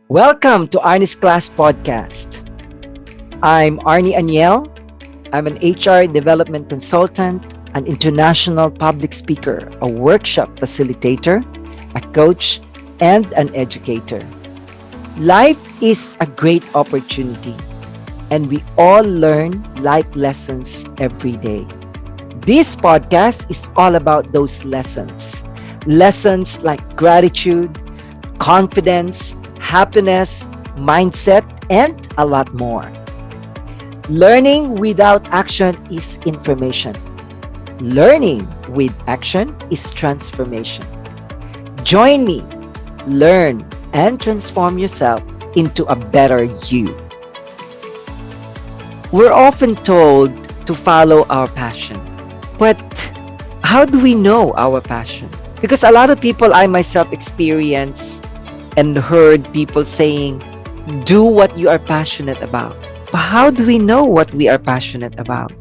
Welcome to Arnie's Class Podcast. I'm Arnie Aniel. I'm an HR development consultant, an international public speaker, a workshop facilitator, a coach, and an educator. Life is a great opportunity, and we all learn life lessons every day. This podcast is all about those lessons. Lessons like gratitude, confidence, happiness, mindset, and a lot more. Learning without action is information. Learning with action is transformation. Join me, learn, and transform yourself into a better you. We're often told to follow our passion, but how do we know our passion? Because a lot of people, I myself experience and heard people saying, do what you are passionate about. But how do we know what we are passionate about?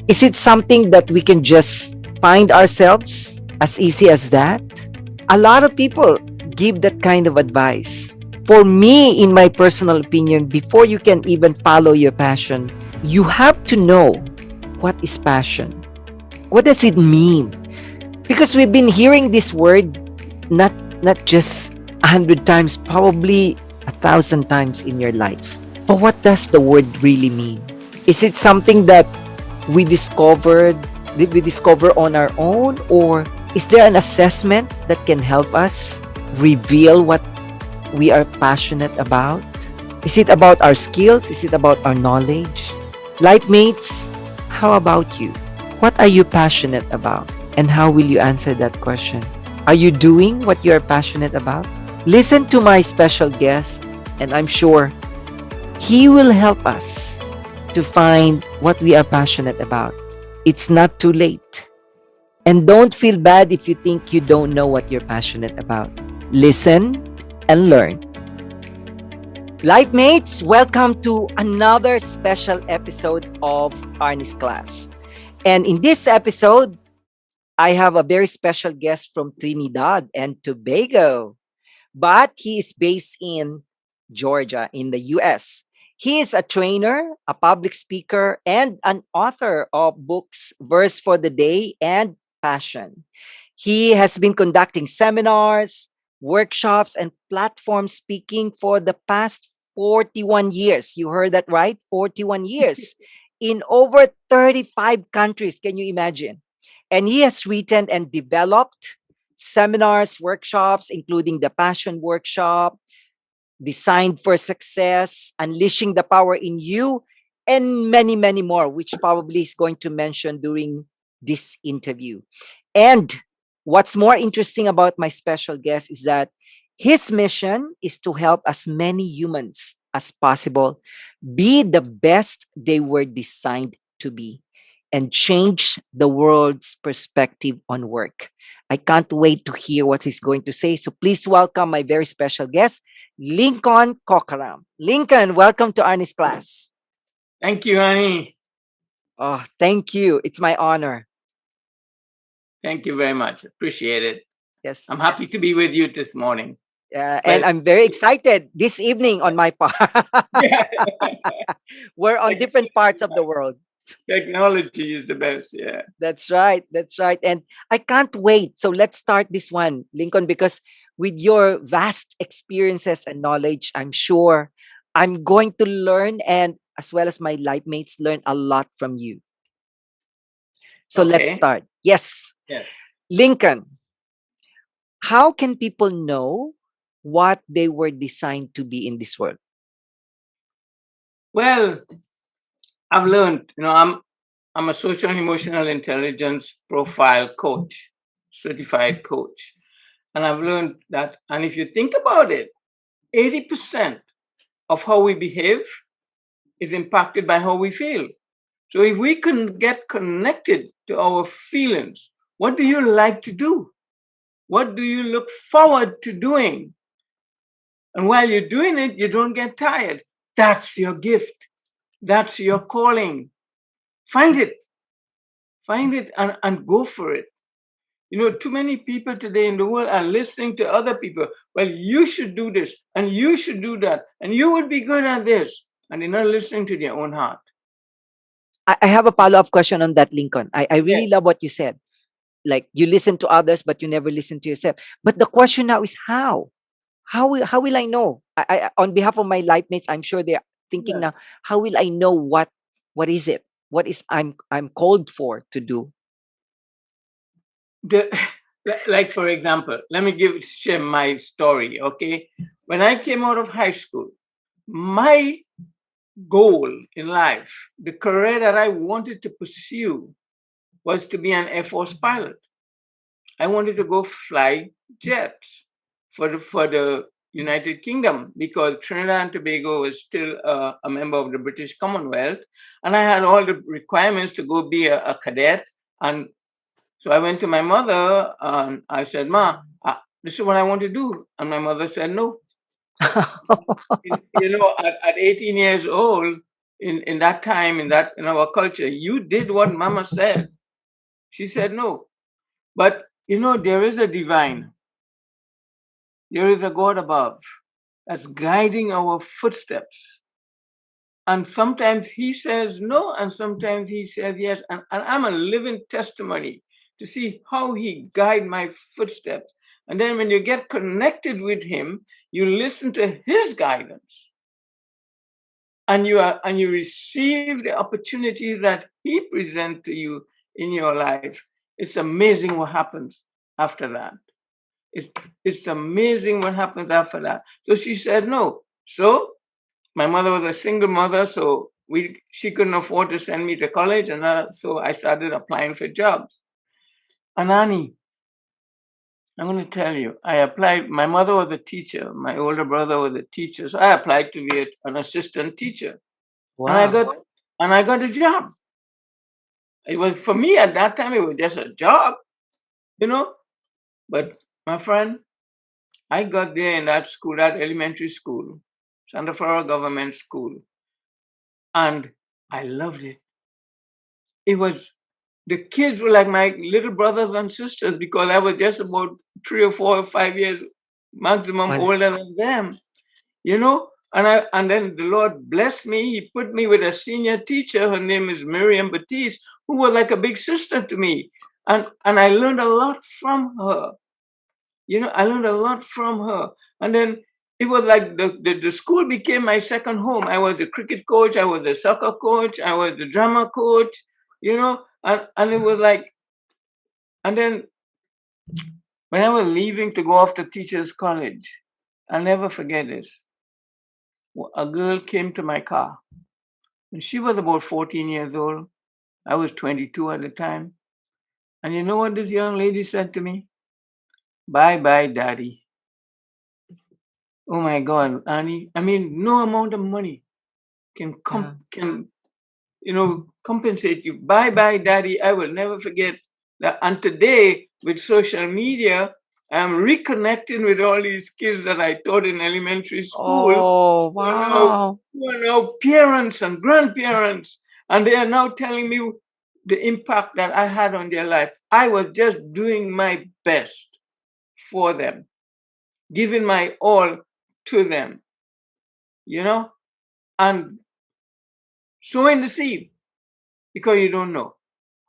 Is it something that we can just find ourselves as easy as that? A lot of people give that kind of advice. For me, in my personal opinion, before you can even follow your passion, you have to know what is passion. What does it mean? Because we've been hearing this word not just 100 times, probably 1,000 times in your life. But what does the word really mean? Is it something that did we discover on our own? Or is there an assessment that can help us reveal what we are passionate about? Is it about our skills? Is it about our knowledge? Life mates, how about you? What are you passionate about? And how will you answer that question? Are you doing what you are passionate about? Listen to my special guest, and I'm sure he will help us to find what we are passionate about. It's not too late. And don't feel bad if you think you don't know what you're passionate about. Listen and learn. Life mates, welcome to another special episode of Arnie's Class. And in this episode, I have a very special guest from Trinidad and Tobago, but he is based in Georgia, in the US. He is a trainer, a public speaker, and an author of books Verse for the Day and Passion. He has been conducting seminars, workshops, and platform speaking for the past 41 years. You heard that right? 41 years in over 35 countries. Can you imagine? And he has written and developed seminars, workshops, including the Passion Workshop, Designed for Success, Unleashing the Power in You, and many, many more, which probably is going to mention during this interview. And what's more interesting about my special guest is that his mission is to help as many humans as possible be the best they were designed to be and change the world's perspective on work. I can't wait to hear what he's going to say. So please welcome my very special guest, Lincoln Kokaram. Lincoln, welcome to Arnie's Class. Thank you, honey. Oh, thank you. It's my honor. Thank you very much. Appreciate it. Yes. I'm happy to be with you this morning. And I'm very excited this evening on my part. Yeah. We're on different parts of the world. Technology is the best. Yeah. That's right. That's right. And I can't wait. So let's start this one, Lincoln, because with your vast experiences and knowledge, I'm sure I'm going to learn, and as well as my life mates learn a lot from you. So let's Okay. start. Yes. Yeah. Lincoln, how can people know what they were designed to be in this world? Well, I've learned, I'm a social and emotional intelligence profile coach, certified coach. And I've learned that, and if you think about it, 80% of how we behave is impacted by how we feel. So if we can get connected to our feelings, what do you like to do? What do you look forward to doing? And while you're doing it, you don't get tired. That's your gift. That's your calling. Find it. Find it and go for it. Too many people today in the world are listening to other people. Well, you should do this and you should do that and you would be good at this. And they're not listening to their own heart. I have a follow-up question on that, Lincoln. I Yes. really love what you said. Like, you listen to others, but you never listen to yourself. But the question now is how? How will I know? On behalf of my life mates, I'm sure they're thinking Yeah. now, how will I know what is it? What is I'm called for to do? The, like, for example, let me share my story, okay? When I came out of high school, my goal in life, the career that I wanted to pursue was to be an Air Force pilot. I wanted to go fly jets for the United Kingdom because Trinidad and Tobago was still a member of the British Commonwealth, and I had all the requirements to go be a cadet. And so I went to my mother and I said, "Ma, this is what I want to do," and my mother said, "No." At 18 years old, in that time, in our culture, you did what Mama said. She said no. But there is a divine, there is a God above that's guiding our footsteps. And sometimes he says no, and sometimes he says yes. And I'm a living testimony to see how he guide my footsteps. And then when you get connected with him, you listen to his guidance. And you receive the opportunity that he presents to you in your life. It's amazing what happens after that. It, it's amazing what happens after that. So she said no. So my mother was a single mother, so she couldn't afford to send me to college, and so I started applying for jobs. And Annie, I'm going to tell you, I applied. My mother was a teacher. My older brother was a teacher, so I applied to be an assistant teacher, and I Wow. got a job. It was, for me at that time, it was just a job, you know. But my friend, I got there in that school, that elementary school, Santa Flora Government School, and I loved it. It was, the kids were like my little brothers and sisters because I was just about 3 or 4 or 5 years maximum Well, older than them, you know. And then the Lord blessed me. He put me with a senior teacher. Her name is Miriam Batiste, who was like a big sister to me. And I learned a lot from her. I learned a lot from her. And then it was like the school became my second home. I was the cricket coach, I was the soccer coach, I was the drama coach, and it was like, and then when I was leaving to go off to teachers college, I'll never forget this. A girl came to my car, and she was about 14 years old. I was 22 at the time. And you know what this young lady said to me? Bye bye, daddy. Oh my God, Annie. I mean, no amount of money can yeah. compensate you. Bye bye, daddy. I will never forget that. And today, with social media, I'm reconnecting with all these kids that I taught in elementary school Oh, who are now, wow. parents and grandparents. And they are now telling me the impact that I had on their life. I was just doing my best for them, giving my all to them, and sowing the seed because you don't know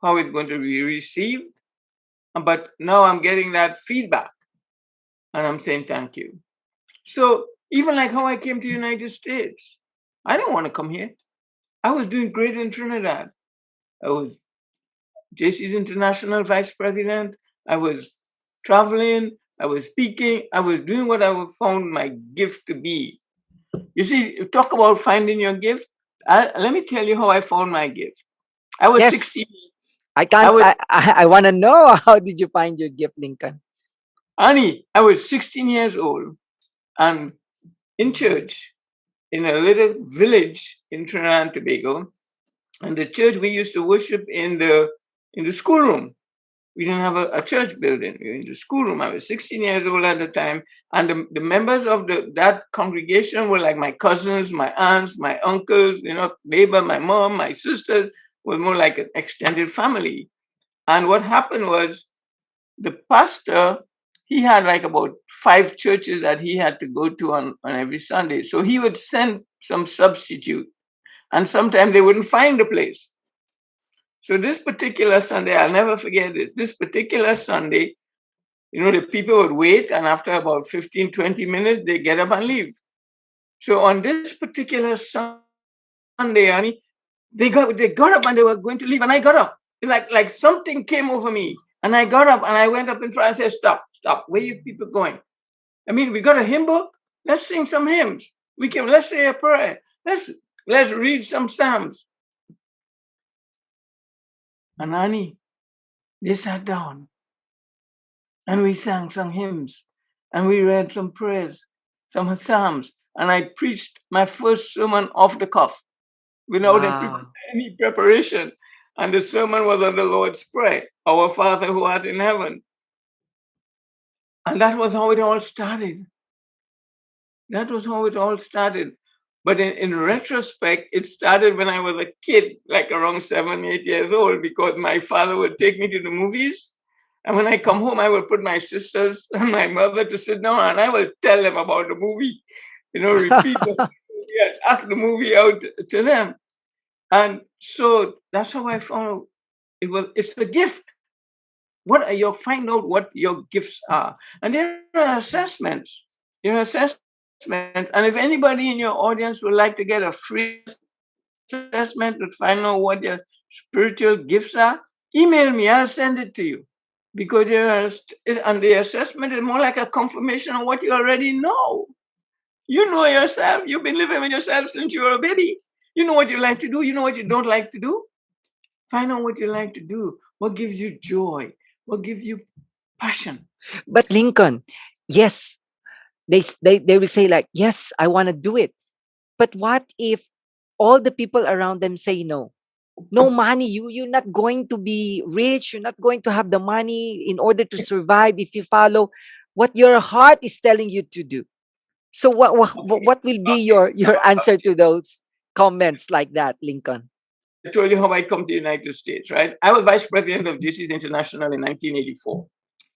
how it's going to be received. But now I'm getting that feedback and I'm saying thank you. So even like how I came to the United States, I didn't want to come here. I was doing great in Trinidad. I was JC's international vice president. I was traveling. I was speaking. I was doing what I found my gift to be. You see, talk about finding your gift. Let me tell you how I found my gift. I was Yes. 16. I I can't. was I want to know, how did you find your gift, Lincoln? Annie. I was 16 years old and in church in a little village in Trinidad and Tobago. And the church we used to worship in the schoolroom. We didn't have a church building. We were in the schoolroom. I was 16 years old at the time. And the members of that congregation were like my cousins, my aunts, my uncles, neighbor, my mom, my sisters, were more like an extended family. And what happened was the pastor, he had like about 5 churches that he had to go to on every Sunday. So he would send some substitute, and sometimes they wouldn't find a place. So this particular Sunday, I'll never forget this. This particular Sunday, the people would wait, and after about 15, 20 minutes, they get up and leave. So on this particular Sunday, honey, they got up and they were going to leave, and I got up. Like something came over me, and I got up and I went up in front and said, "Stop, stop! Where you people going? I mean, we got a hymn book. Let's sing some hymns. Let's say a prayer. Let's read some psalms." And honey, they sat down and we sang some hymns and we read some prayers, some psalms, and I preached my first sermon off the cuff without any preparation. And the sermon was on the Lord's Prayer, "Our Father who art in heaven." And that was how it all started. That was how it all started. But in retrospect, it started when I was a kid, like around 7, 8 years old, because my father would take me to the movies. And when I come home, I would put my sisters and my mother to sit down and I will tell them about the movie, repeat the movie, act the movie out to them. And so that's how I found it's the gift. Find out what your gifts are. And there are assessments. There are assessments. And if anybody in your audience would like to get a free assessment to find out what your spiritual gifts are, email me. I'll send it to you. Because and the assessment is more like a confirmation of what you already know. You know yourself. You've been living with yourself since you were a baby. You know what you like to do. You know what you don't like to do. Find out what you like to do. What gives you joy? What gives you passion? But Lincoln, yes, they will say like, yes, I want to do it. But what if all the people around them say no? No money, you're not going to be rich, you're not going to have the money in order to survive if you follow what your heart is telling you to do. So what will be your answer to those comments like that, Lincoln? I told you how I come to the United States, right? I was vice president of JC's International in 1984,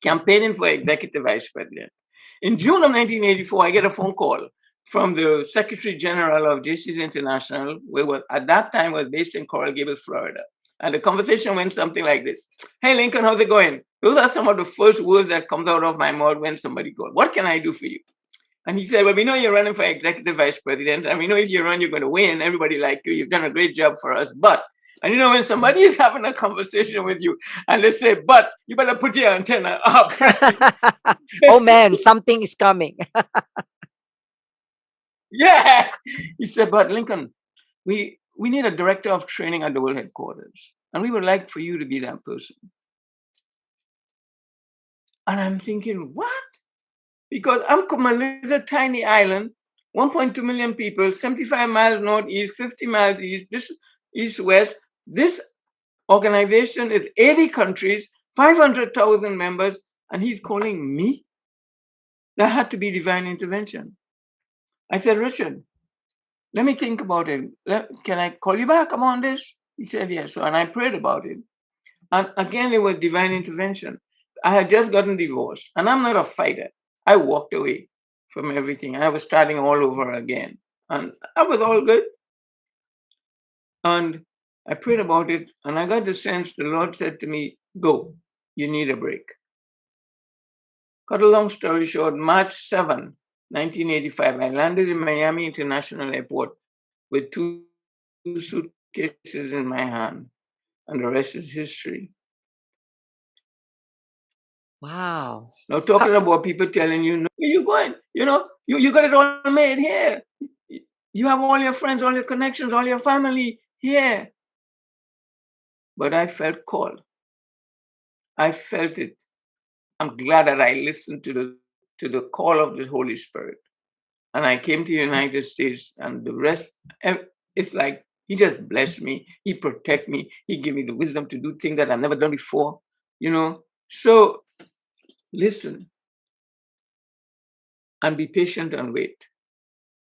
campaigning for executive vice president. In June of 1984, I get a phone call from the Secretary General of JC's International, at that time was based in Coral Gables, Florida. And the conversation went something like this: "Hey, Lincoln, how's it going? Those are some of the first words that comes out of my mouth when somebody calls. What can I do for you?" And he said, "Well, we know you're running for executive vice president, and we know if you run, you're going to win. Everybody like you. You've done a great job for us. But," and when somebody is having a conversation with you and they say, "But," you better put your antenna up. Oh man, something is coming. Yeah. He said, "But Lincoln, we need a director of training at the world headquarters. And we would like for you to be that person." And I'm thinking, what? Because I'm from a little tiny island, 1.2 million people, 75 miles northeast, 50 miles east, this east-west. This organization is 80 countries, 500,000 members, and he's calling me? That had to be divine intervention. I said, "Richard, let me think about it. Can I call you back on this?" He said, "Yes." So, and I prayed about it. And again, it was divine intervention. I had just gotten divorced, and I'm not a fighter. I walked away from everything. I was starting all over again. And I was all good. And I prayed about it, and I got the sense the Lord said to me, "Go, you need a break." Cut a long story short, March 7, 1985, I landed in Miami International Airport with 2 suitcases in my hand, and the rest is history. Wow. Now, talking about people telling you, "No, where you going? You got it all made here. You have all your friends, all your connections, all your family here." But I felt called. I felt it. I'm glad that I listened to the call of the Holy Spirit. And I came to the United States, and the rest, it's like he just blessed me. He protect me. He gave me the wisdom to do things that I've never done before. So listen and be patient and wait.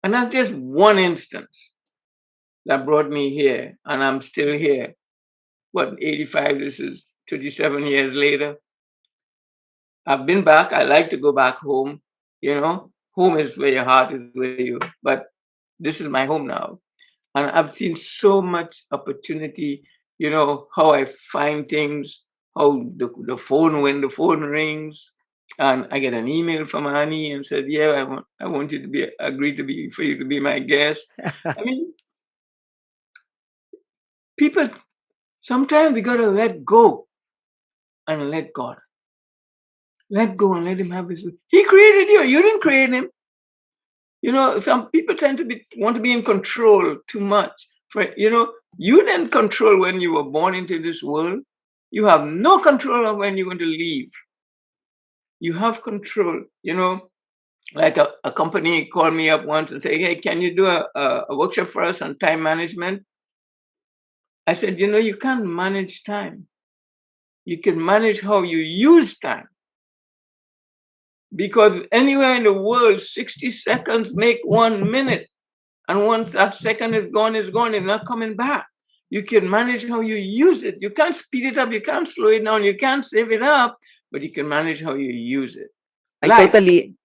And that's just one instance that brought me here, and I'm still here. What, 85? This is 37 years later. I've been back. I like to go back home. Home is where your heart is where you, but this is my home now. And I've seen so much opportunity, how I find things, how the phone, when the phone rings, and I get an email from Annie and said, yeah, I want you to agree for you to be my guest. I mean, people, sometimes we got to let go and let God. Let go and let him have his way. He created you. You didn't create him. Some people tend to want to be in control too much. You didn't control when you were born into this world. You have no control of when you're going to leave. You have control. Like a company called me up once and say, hey, can you do a workshop for us on time management? I said, you can't manage time. You can manage how you use time. Because anywhere in the world, 60 seconds make 1 minute. And once that second is gone, it's not coming back. You can manage how you use it. You can't speed it up, you can't slow it down, you can't save it up, but you can manage how you use it.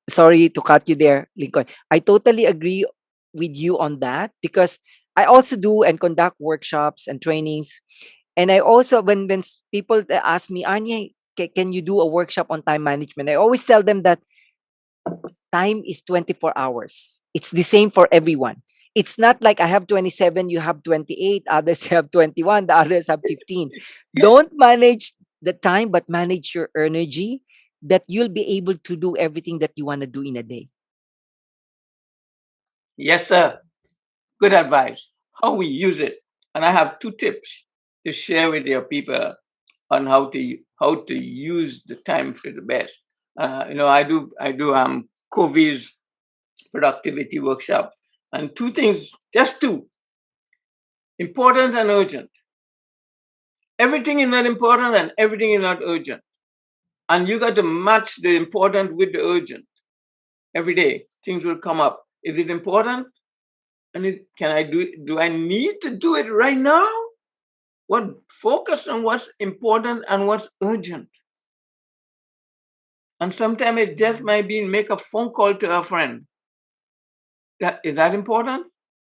Sorry to cut you there, Lincoln. I totally agree with you on that because I also do and conduct workshops and trainings. And I also, when people ask me, Anya, can you do a workshop on time management? I always tell them that time is 24 hours. It's the same for everyone. It's not like I have 27, you have 28, others have 21, the others have 15. Don't manage the time, but manage your energy that you'll be able to do everything that you want to do in a day. Yes, sir. Good advice. How we use it. And I have 2 tips to share with your people on how to use the time for the best. I do COVID's productivity workshop, and 2 things, just 2, important and urgent. Everything is not important and everything is not urgent. And you got to match the important with the urgent. Every day, things will come up. Is it important? And can I do it? Do I need to do it right now? Focus on what's important and what's urgent. And sometimes it just might be make a phone call to a friend. Is that important?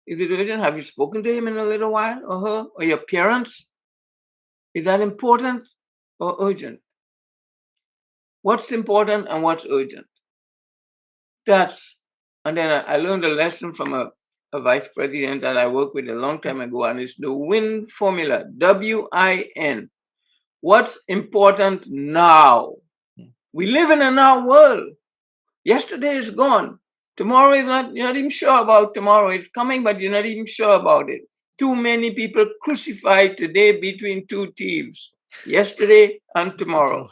Is it urgent? Have you spoken to him in a little while or her or your parents? Is that important or urgent? What's important and what's urgent? And then I learned a lesson from a vice president that I worked with a long time ago, and it's the WIN formula, WIN. What's important now? We live in a now world. Yesterday is gone. Tomorrow is not, you're not even sure about tomorrow. It's coming, but you're not even sure about it. Too many people crucified today between 2 thieves, yesterday and tomorrow.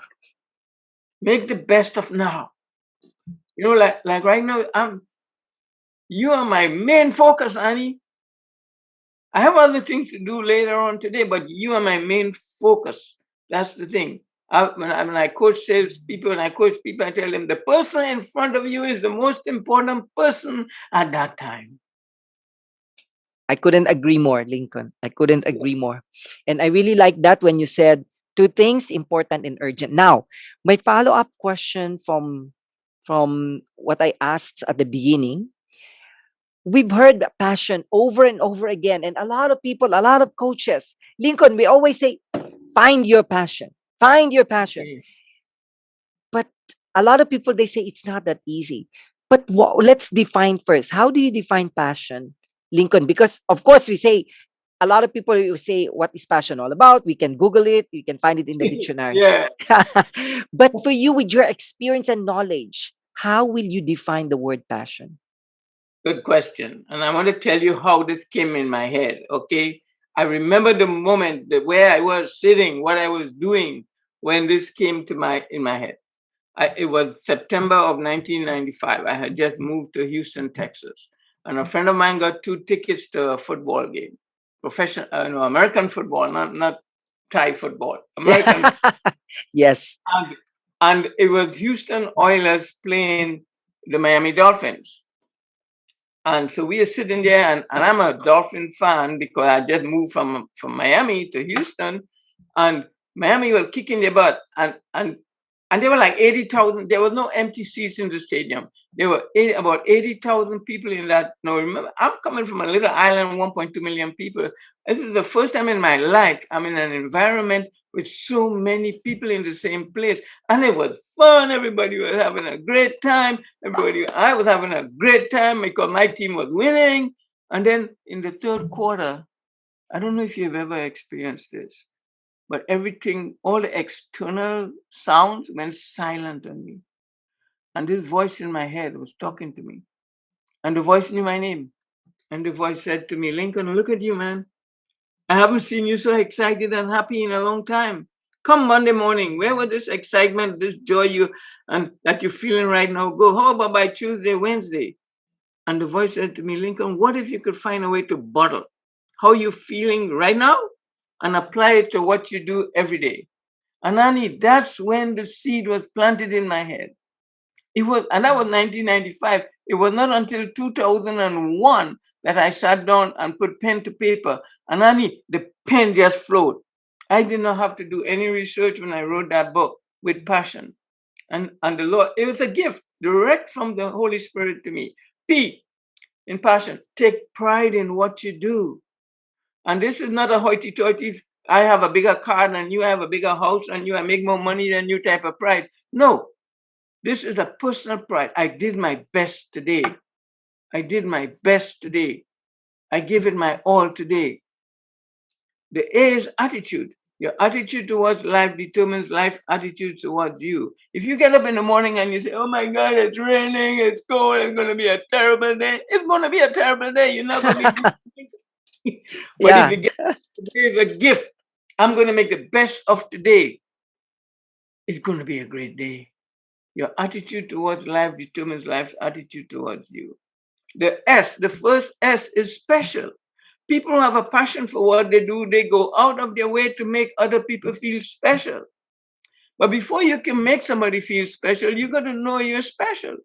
Make the best of now. Like right now, you are my main focus, Annie. I have other things to do later on today, but you are my main focus. That's the thing. When I coach salespeople, I tell them the person in front of you is the most important person at that time. I couldn't agree more, Lincoln. I couldn't agree more. And I really like that when you said 2 things, important and urgent. Now, my follow-up question from what I asked at the beginning, we've heard passion over and over again. And a lot of people, a lot of coaches, Lincoln, we always say, find your passion. Find your passion. But a lot of people, they say it's not that easy. But let's define first. How do you define passion, Lincoln? Because, of course, we say, a lot of people will say, what is passion all about? We can Google it. You can find it in the dictionary. Yeah. But for you, with your experience and knowledge, how will you define the word passion? Good question. And I want to tell you how this came in my head, okay? I remember the moment where I was sitting, what I was doing when this came in my head. It was September of 1995. I had just moved to Houston, Texas. And a friend of mine got 2 tickets to a football game. Professional, American football, not Thai football. American. Yes. And it was Houston Oilers playing the Miami Dolphins. And so we are sitting there, and I'm a Dolphin fan because I just moved from Miami to Houston, and Miami was kicking their butt. And And there were like 80,000. There were no empty seats in the stadium. There were about 80,000 people in that. Now, remember, I'm coming from a little island, 1.2 million people. This is the first time in my life I'm in an environment with so many people in the same place. And it was fun. Everybody was having a great time. I was having a great time because my team was winning. And then in the third quarter, I don't know if you've ever experienced this, but everything, all the external sounds went silent on me. And this voice in my head was talking to me. And the voice knew my name. And the voice said to me, Lincoln, look at you, man. I haven't seen you so excited and happy in a long time. Come Monday morning, where was this excitement, this joy that you're feeling right now? Go. How about by Tuesday, Wednesday? And the voice said to me, Lincoln, what if you could find a way to bottle how you're feeling right now and apply it to what you do every day? And Annie, that's when the seed was planted in my head. And that was 1995. It was not until 2001 that I sat down and put pen to paper. And Annie, the pen just flowed. I did not have to do any research when I wrote that book with passion. And the Lord, it was a gift direct from the Holy Spirit to me. P, in passion, take pride in what you do. And this is not a hoity-toity, I have a bigger car than you, I have a bigger house than you, I make more money than you type of pride. No, this is a personal pride. I did my best today. I did my best today. I gave it my all today. The A is attitude. Your attitude towards life determines life attitude towards you. If you get up in the morning and you say, oh my God, it's raining, it's cold, it's going to be a terrible day, it's going to be a terrible day. You're not going to be disappointed. But if you get today is a gift, I'm going to make the best of today, it's going to be a great day. Your attitude towards life determines life's attitude towards you. The first S is special. People who have a passion for what they do, they go out of their way to make other people feel special. But before you can make somebody feel special, you got to know you're special.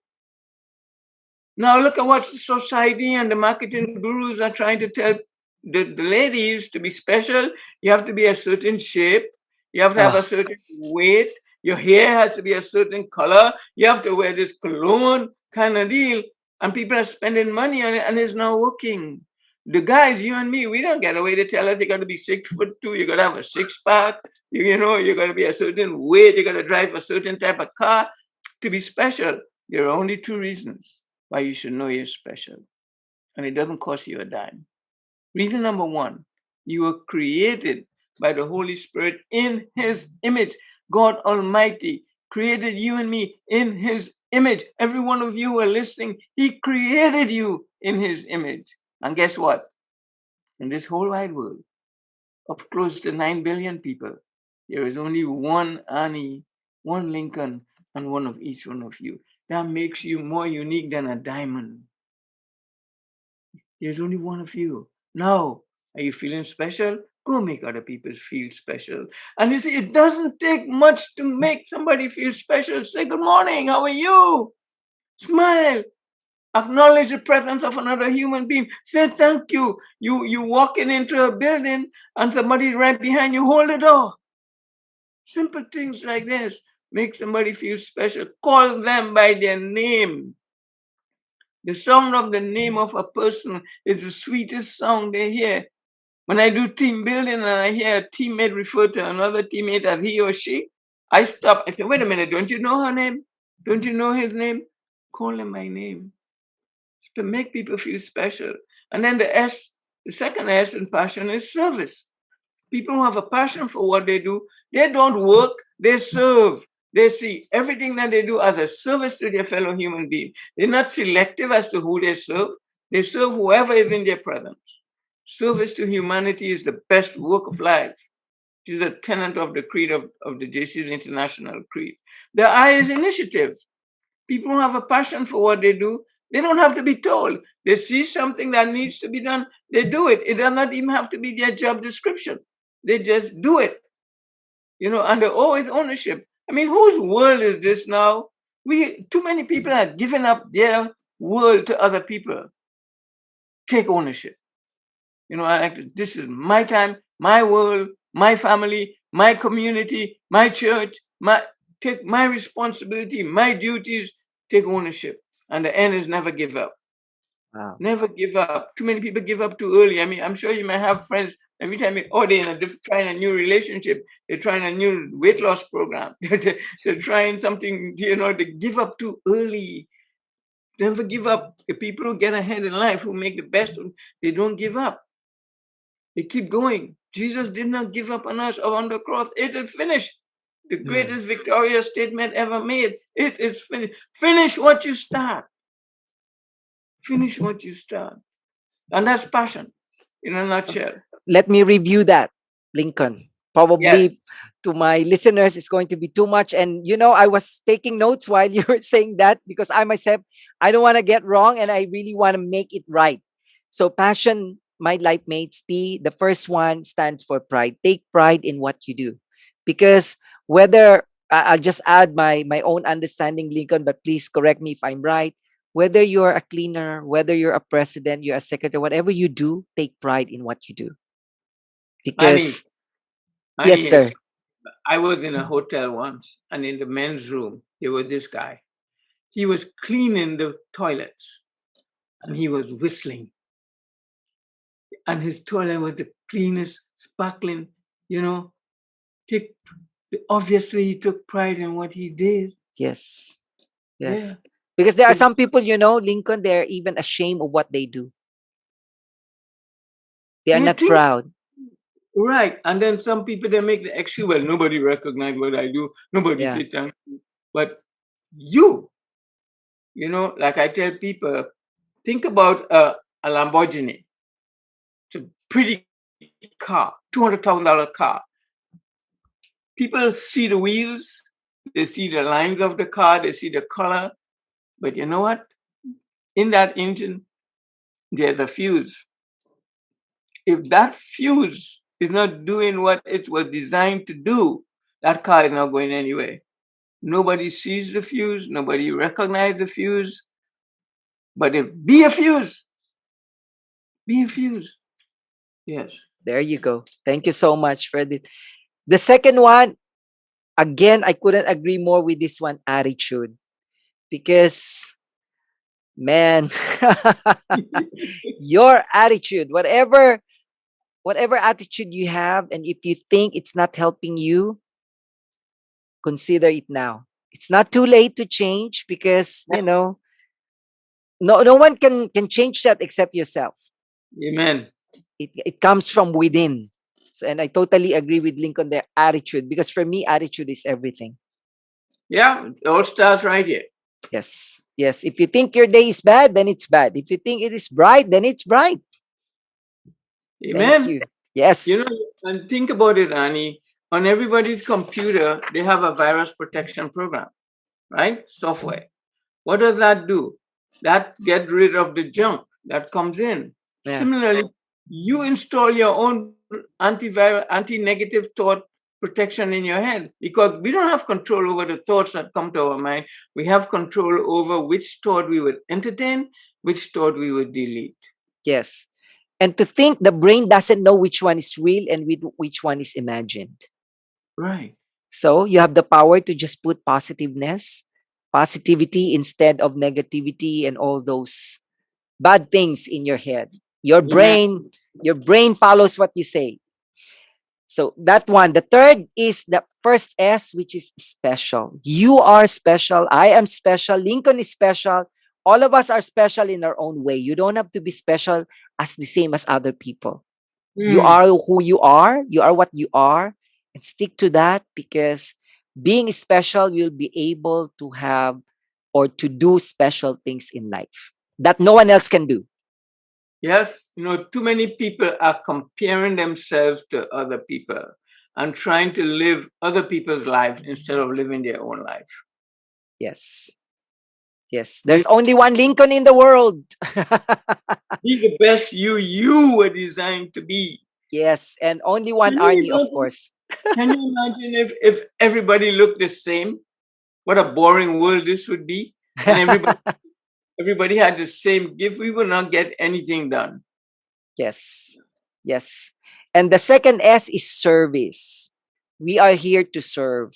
Now look at what society and the marketing gurus are trying to tell the ladies to be special. You have to be a certain shape. You have to have a certain weight. Your hair has to be a certain color. You have to wear this cologne kind of deal. And people are spending money on it and it's not working. The guys, you and me, we don't get away to tell us you got to be 6'2", you got to have a six-pack, you got to be a certain weight, you got to drive a certain type of car. To be special, there are only two reasons why you should know you're special. And it doesn't cost you a dime. Reason number one, you were created by the Holy Spirit in His image. God Almighty created you and me in His image. Every one of you who are listening, He created you in His image. And guess what? In this whole wide world of close to 9 billion people, there is only one Annie, one Lincoln, and one of each one of you. That makes you more unique than a diamond. There's only one of you. Now, are you feeling special? Go make other people feel special. And you see, it doesn't take much to make somebody feel special. Say, good morning, how are you? Smile. Acknowledge the presence of another human being. Say thank you. You walking into a building and somebody's right behind you, hold the door. Simple things like this make somebody feel special. Call them by their name. The sound of the name of a person is the sweetest sound they hear. When I do team building and I hear a teammate refer to another teammate as he or she, I stop. I say, wait a minute, don't you know her name? Don't you know his name? Call him by name. To make people feel special. And then the second S in passion is service. People who have a passion for what they do, they don't work, they serve. They see everything that they do as a service to their fellow human being. They're not selective as to who they serve. They serve whoever is in their presence. Service to humanity is the best work of life. It is a tenet of the creed of the JC's International Creed. The I is initiative. People who have a passion for what they do, they don't have to be told. They see something that needs to be done, they do it. It does not even have to be their job description. They just do it. And they're always ownership. I mean, whose world is this now? Too many people are giving up their world to other people. Take ownership. This is my time, my world, my family, my community, my church, take my responsibility, my duties, take ownership. And the end is never give up. Wow. Never give up. Too many people give up too early. I mean, I'm sure you may have friends every time they're in trying a new relationship, they're trying a new weight loss program, they're trying something, they give up too early. Never give up. The people who get ahead in life, who make the best, they don't give up. They keep going. Jesus did not give up on us or on the cross. It is finished. The greatest victorious statement ever made. It is finished. Finish what you start. Finish what you start. And that's passion in a nutshell. Let me review that, Lincoln. Yes. Probably to my listeners, it's going to be too much. And I was taking notes while you were saying that because I myself, I don't want to get wrong and I really want to make it right. So, passion, my life mates, P, the first one stands for pride. Take pride in what you do. Because whether I'll just add my own understanding, Lincoln, but please correct me if I'm right. Whether you're a cleaner, whether you're a president, you're a secretary, whatever you do, take pride in what you do. Annie, Because, yes, Annie, sir. I was in a hotel once, and in the men's room, there was this guy. He was cleaning the toilets, and he was whistling. And his toilet was the cleanest, sparkling, you know. Take, obviously, he took pride in what he did. Yes. Yeah. Yes. Because there are So some people, Lincoln, they're even ashamed of what they do. They are they not think, proud. right. And then some people, they make the excuse, well, nobody recognize what I do. Nobody Yeah. say thank you. But you, like I tell people, think about a Lamborghini. It's a pretty car, $200,000 car. People see the wheels, they see the lines of the car, they see the color. But you know what? In that engine, there's a fuse. If that fuse is not doing what it was designed to do, that car is not going anywhere. Nobody sees the fuse, nobody recognizes the fuse. But if be a fuse, be a fuse. Yes. There you go. Thank you so much, Freddie. The second one, again, I couldn't agree more with this one, attitude. Because, man, your attitude, whatever attitude you have, and if you think it's not helping you, consider it now. It's not too late to change because, no one can change that except yourself. Amen. It comes from within. So, and I totally agree with Lincoln their attitude because for me attitude is everything. Yeah, it all starts right here. Yes, if you think your day is bad, then it's bad. If you think it is bright, then it's bright. Thank Amen. you. Yes. And think about it, Annie. On everybody's computer, they have a virus protection program, right? Software. What does that do? That get rid of the junk that comes in. Yeah. Similarly, you install your own antiviral, anti-negative thought protection in your head because we don't have control over the thoughts that come to our mind. We have control over which thought we would entertain, which thought we would delete. Yes. And to think the brain doesn't know which one is real and which one is imagined. Right. So you have the power to just put positivity instead of negativity and all those bad things in your head. Your Amen. brain follows what you say. So that one. The third is the first S, which is special. You are special. I am special. Lincoln is special. All of us are special in our own way. You don't have to be special as the same as other people. You Mm. are who you are. You are what you are. And stick to that because being special, you'll be able to have or to do special things in life that no one else can do. Yes, too many people are comparing themselves to other people and trying to live other people's lives instead of living their own life. Yes. Yes. There's only one Lincoln in the world. Be the best you were designed to be. Yes. And only one Can you Arnie, of imagine? course. Can you imagine if everybody looked the same? What a boring world this would be. And everybody had the same gift. We would not get anything done. Yes. Yes. And the second S is service. We are here to serve.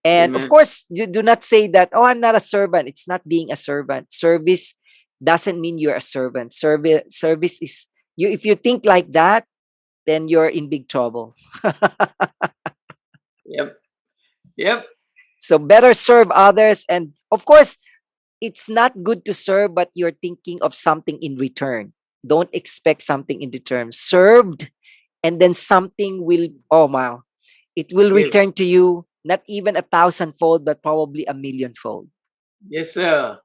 And of Amen. course, you do not say that, oh, I'm not a servant. It's not being a servant. Service doesn't mean you're a servant. Service is you. If you think like that, then you're in big trouble. Yep. Yep. So better serve others. And of course, it's not good to serve, but you're thinking of something in return. Don't expect something in return. Served, and then something will, oh wow, it will Give. return to you, not even 1,000-fold, but probably 1,000,000-fold. Yes, sir.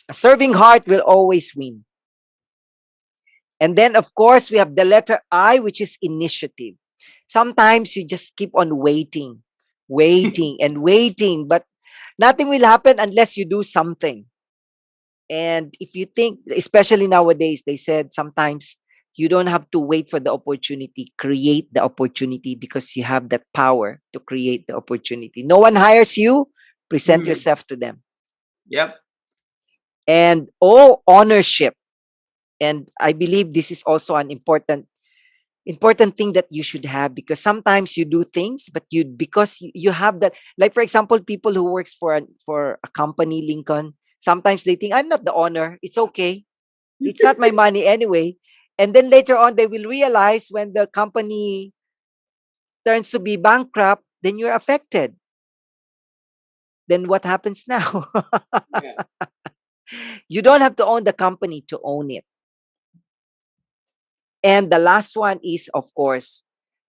A serving heart will always win. And then, of course, we have the letter I, which is initiative. Sometimes you just keep on waiting, waiting, and waiting, but nothing will happen unless you do something. And if you think, especially nowadays, they said sometimes you don't have to wait for the opportunity, create the opportunity because you have that power to create the opportunity. No one hires you, present Mm. yourself to them. Yep. And oh, ownership. And I believe this is also an important thing that you should have, because sometimes you do things but because you have that, like for example, people who works for a company, Lincoln, sometimes they think, I'm not the owner, it's okay, it's not my money anyway. And then later on they will realize when the company turns to be bankrupt, then you're affected. Then what happens now? Yeah. You don't have to own the company to own it. And the last one is, of course,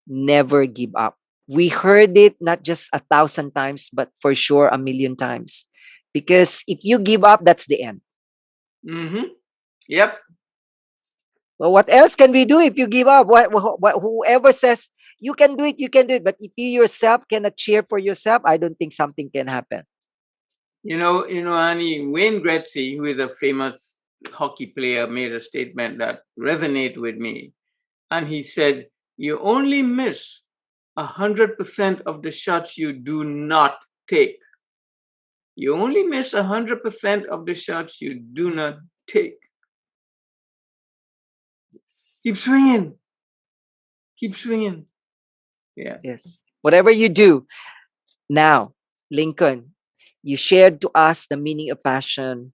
never give up. We heard it not just 1,000 times, but for sure 1,000,000 times. Because if you give up, that's the end. Mm-hmm. Yep. Well, what else can we do if you give up? Whoever says you can do it, you can do it. But if you yourself cannot cheer for yourself, I don't think something can happen. Annie, Wayne Gretzky, who is a famous hockey player, made a statement that resonated with me. And he said, you only miss 100% of the shots you do not take. You only miss 100% of the shots you do not take. Keep swinging. Keep swinging. Yeah. Yes. Whatever you do. Now, Lincoln, you shared to us the meaning of passion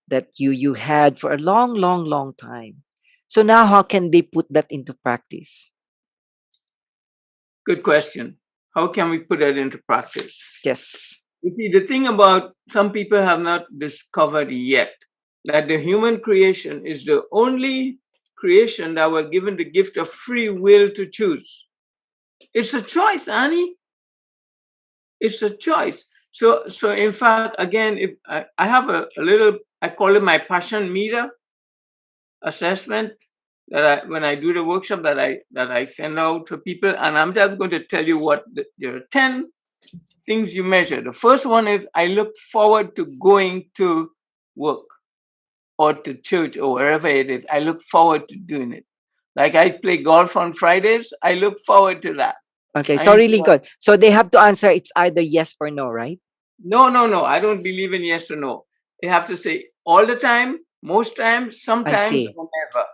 that you had for a long, long, long time. So now how can they put that into practice? Good question. How can we put that into practice? Yes. You see, the thing about some people have not discovered yet that the human creation is the only creation that was given the gift of free will to choose. It's a choice, Annie. It's a choice. So in fact, again, if I have a little, I call it my passion meter assessment that when I do the workshop that I send out to people, and I'm just going to tell you what there are 10 things you measure. The first one is I look forward to going to work or to church or wherever it is. I look forward to doing it. Like I play golf on Fridays, I look forward to that. Okay, I sorry, enjoy. Lincoln. So they have to answer it's either yes or no, right? No. I don't believe in yes or no. You have to say all the time, most times, I sometimes, see. or never.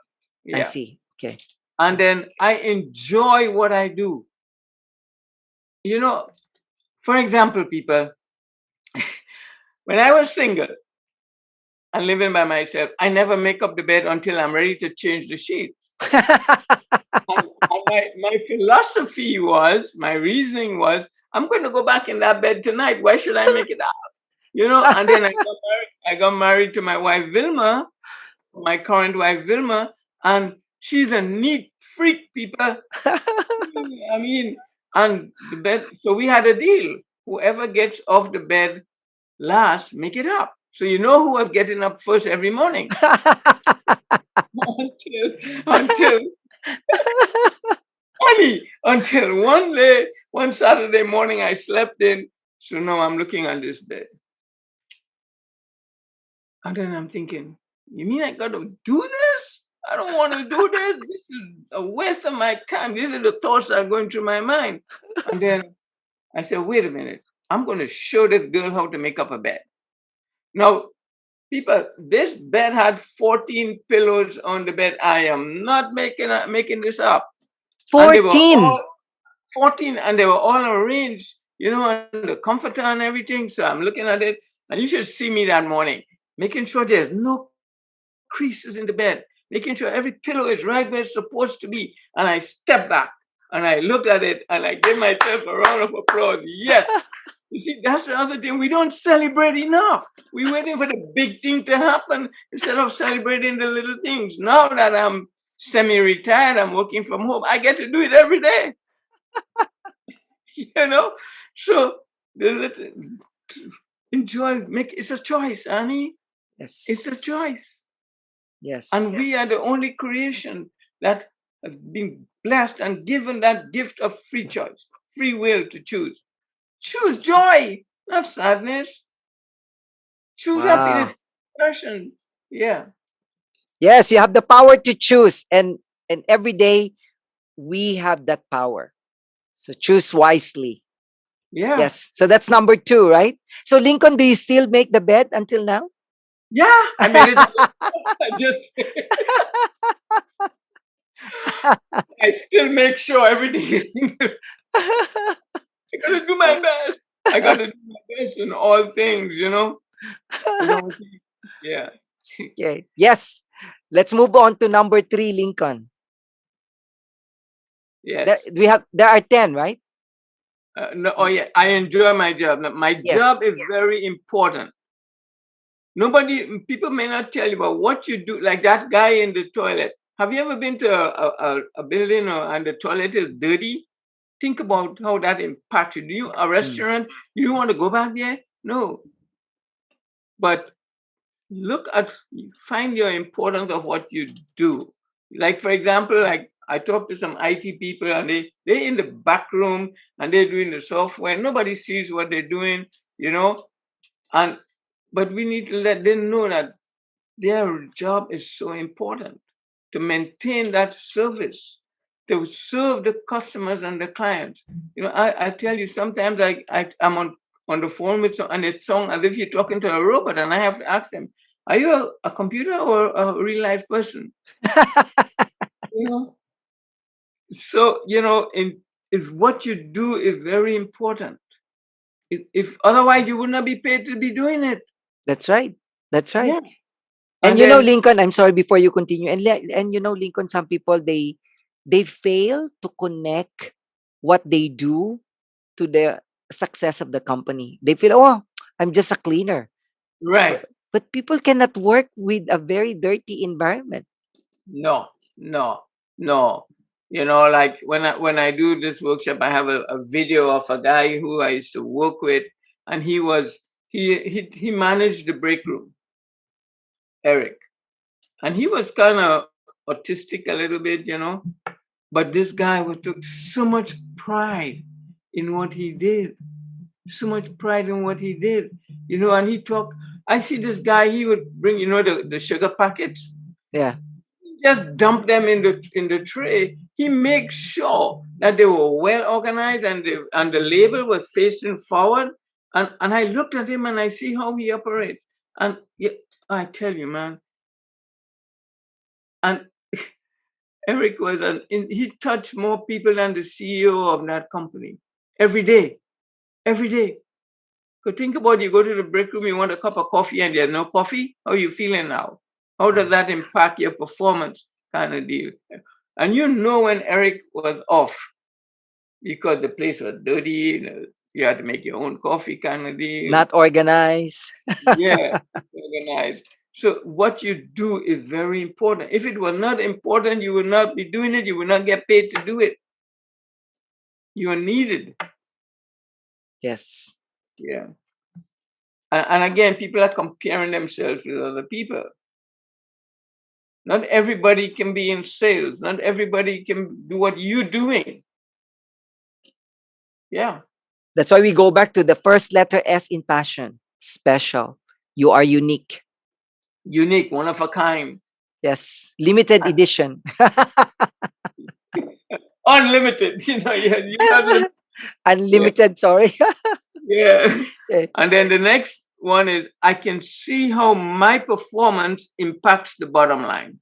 I Yeah. see. Okay. And then I enjoy what I do. For example, people, when I was single and living by myself, I never make up the bed until I'm ready to change the sheets. And my philosophy was, my reasoning was, I'm going to go back in that bed tonight. Why should I make it up? And then I got married to my wife, Vilma, my current wife, Vilma, and she's a neat freak, people. I mean, and the bed, so we had a deal. Whoever gets off the bed last, make it up. So you know who was getting up first every morning. until until one Saturday morning I slept in. So now I'm looking at this bed. And then I'm thinking, you mean I gotta do this? I don't want to do this. This is a waste of my time. These are the thoughts that are going through my mind. And then I said, wait a minute. I'm going to show this girl how to make up a bed. Now, people, this bed had 14 pillows on the bed. I am not making this up. And they were 14. all 14, and they were all arranged, and the comforter and everything. So I'm looking at it, and you should see me that morning, making sure there's no creases in the bed, making sure every pillow is right where it's supposed to be. And I step back and I look at it and I give myself a round of applause. Yes. You see, that's the other thing. We don't celebrate enough. We're waiting for the big thing to happen instead of celebrating the little things. Now that I'm semi-retired, I'm working from home, I get to do it every day. So the little, enjoy, it's a choice, Annie. Yes. It's a choice. Yes. And we are the only creation that have been blessed and given that gift of free choice, free will to choose. Choose joy, not sadness. Choose happiness, passion. Yeah. Yes, you have the power to choose, and every day we have that power. So choose wisely. Yeah. Yes. So that's number 2, right? So Lincoln, do you still make the bed until now? Yeah. I made it. I just I still make sure everything is I gotta do my best. I gotta do my best in all things, Yeah. Okay. Yes. Let's move on to number 3, Lincoln. Yes. There are 10, right? No, oh yeah, I enjoy my job. Now, my job is very important. People may not tell you about what you do, like that guy in the toilet. Have you ever been to a building and the toilet is dirty? Think about how that impacts you. A restaurant, you don't want to go back there? No. But find your importance of what you do. Like, for example, like I talked to some IT people and they're in the back room and they're doing the software. Nobody sees what they're doing, and but we need to let them know that their job is so important to maintain that service, to serve the customers and the clients. I tell you, sometimes I'm on the phone with and it's sounds as if you're talking to a robot, and I have to ask them, are you a computer or a real life person? You know? So, if what you do is very important. If otherwise you would not be paid to be doing it. That's right. That's right. Yeah. And then Lincoln, I'm sorry before you continue. And Lincoln, some people they fail to connect what they do to the success of the company. They feel, oh, I'm just a cleaner. right. But people cannot work with a very dirty environment. No, no, no. Like when I do this workshop, I have a video of a guy who I used to work with, and he managed the break room, Eric, and he was kind of autistic a little bit, but this guy took so much pride in what he did, so much pride in what he did, and he talked. I see this guy, he would bring, the sugar packets. Yeah. Just dump them in the tray. He makes sure that they were well organized and the label was facing forward. And I looked at him and I see how he operates. And yeah, I tell you, man. And Eric he touched more people than the CEO of that company every day. Every day. So think about it, you go to the break room, you want a cup of coffee and there's no coffee. How are you feeling now? How does that impact your performance? Kind of deal. And when Eric was off because the place was dirty, you had to make your own coffee kind of deal. Not organized. Yeah, organized. So what you do is very important. If it was not important, you would not be doing it. You would not get paid to do it. You are needed. Yes. Yeah. And again, people are comparing themselves with other people. Not everybody can be in sales. Not everybody can do what you're doing. Yeah. That's why we go back to the first letter S in passion. Special. You are unique. Unique, one of a kind. Yes. Limited edition. Unlimited. You're not limited. Unlimited, sorry. Yeah. Okay. And then the next one is I can see how my performance impacts the bottom line.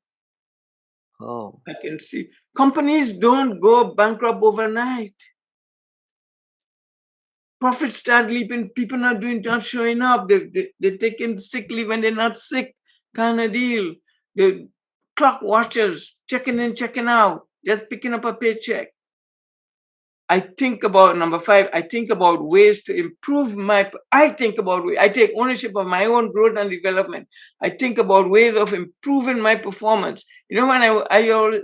Oh. I can see companies don't go bankrupt overnight. Profits start leaping, people not showing up. They're taking sick leave when they're not sick, kind of deal. The clock watchers, checking in, checking out, just picking up a paycheck. I think about number 5. I think about ways to improve I take ownership of my own growth and development. I think about ways of improving my performance. You know, when I always,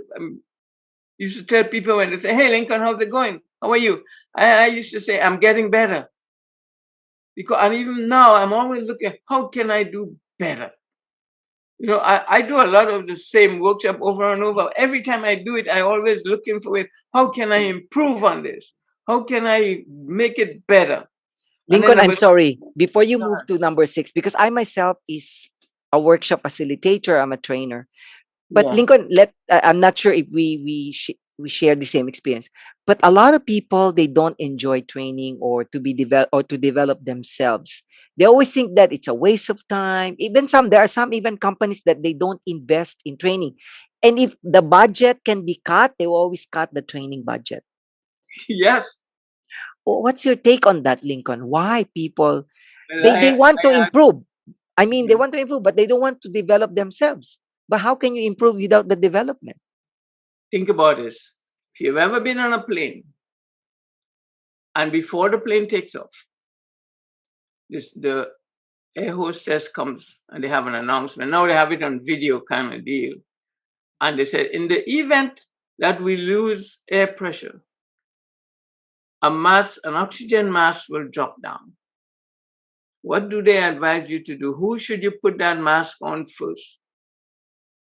used to tell people when they say, "Hey, Lincoln, how's it going? How are you?" I used to say, "I'm getting better." And even now, I'm always looking, how can I do better? You know, I do a lot of the same workshop over and over. Every time I do it, I always looking for it. How can I improve on this? How can I make it better? And then Lincoln, I'm number sorry. Before you move to number 6, because I myself is a workshop facilitator, I'm a trainer. But yeah, Lincoln, I'm not sure if we share the same experience. But a lot of people, they don't enjoy training or to develop themselves. They always think that it's a waste of time. There are some even companies that they don't invest in training. And if the budget can be cut, they will always cut the training budget. yes. What's your take on that, Lincoln? Why people Well, they want to I improve? I mean, they yeah. want to improve, but they don't want to develop themselves. But how can you improve without the development? Think about this. If you've ever been on a plane and before the plane takes off, the air hostess comes and they have an announcement. Now they have it on video kind of deal. And they said, in the event that we lose air pressure, an oxygen mask will drop down. What do they advise you to do? Who should you put that mask on first?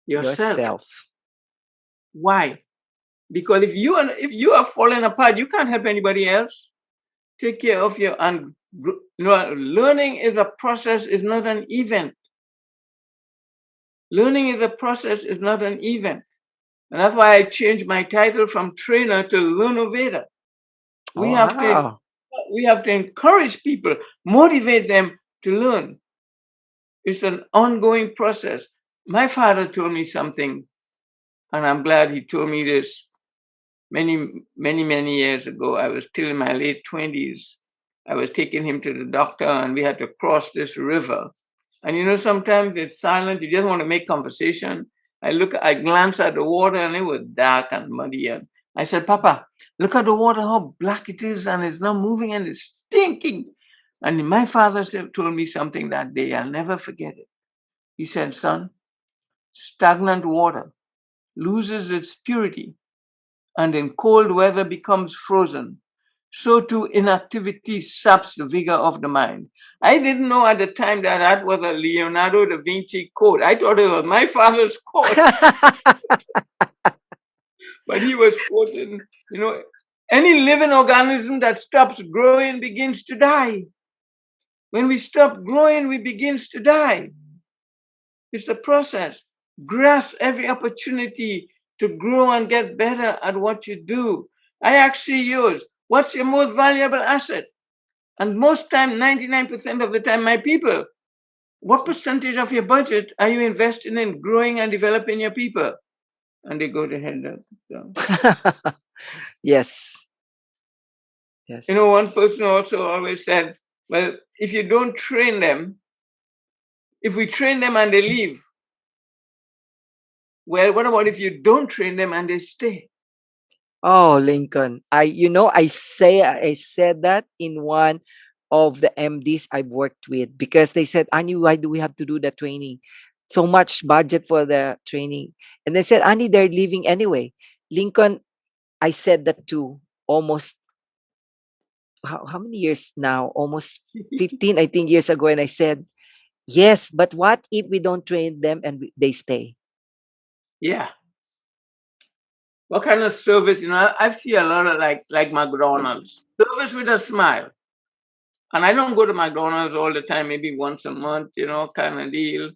Yourself. Yourself. Why? Because if you are falling apart, you can't help anybody else. Take care of learning is a process, is not an event. Learning is a process, is not an event. And that's why I changed my title from trainer to learnovator. We Oh, have to wow. we have to encourage people, motivate them to learn. It's an ongoing process. My father told me something, and I'm glad he told me this many years ago. I was still in my late 20s. I was taking him to the doctor, and we had to cross this river. And you know, sometimes it's silent. You just want to make conversation. I glanced at the water, and it was dark and muddy. And I said, "Papa, look at the water, how black it is, and it's not moving, and it's stinking." And my father told me something that day. I'll never forget it. He said, "Son, stagnant water loses its purity and in cold weather becomes frozen. So too inactivity saps the vigor of the mind." I didn't know at the time that that was a Leonardo da Vinci quote. I thought it was my father's quote, but he was quoting, any living organism that stops growing begins to die. When we stop growing, we begins to die. It's a process. Grasp every opportunity to grow and get better at what you do. I ask CEOs, what's your most valuable asset? And most time, 99% of the time, my people, what percentage of your budget are you investing in growing and developing your people? And they go to head down. Yes. Yes. You know, one person also always said, well, if you don't train them, if we train them and they leave, well, what about if you don't train them and they stay? Oh, Lincoln. I said that in one of the MDs I've worked with because they said, Annie, why do we have to do the training? So much budget for the training. And they said, Annie, they're leaving anyway. Lincoln, I said that too almost how many years now? Almost 15, I think, years ago. And I said, yes, but what if we don't train them and they stay? Yeah. What kind of service? I see a lot of like McDonald's service with a smile. And I don't go to McDonald's all the time, maybe once a month, kind of deal.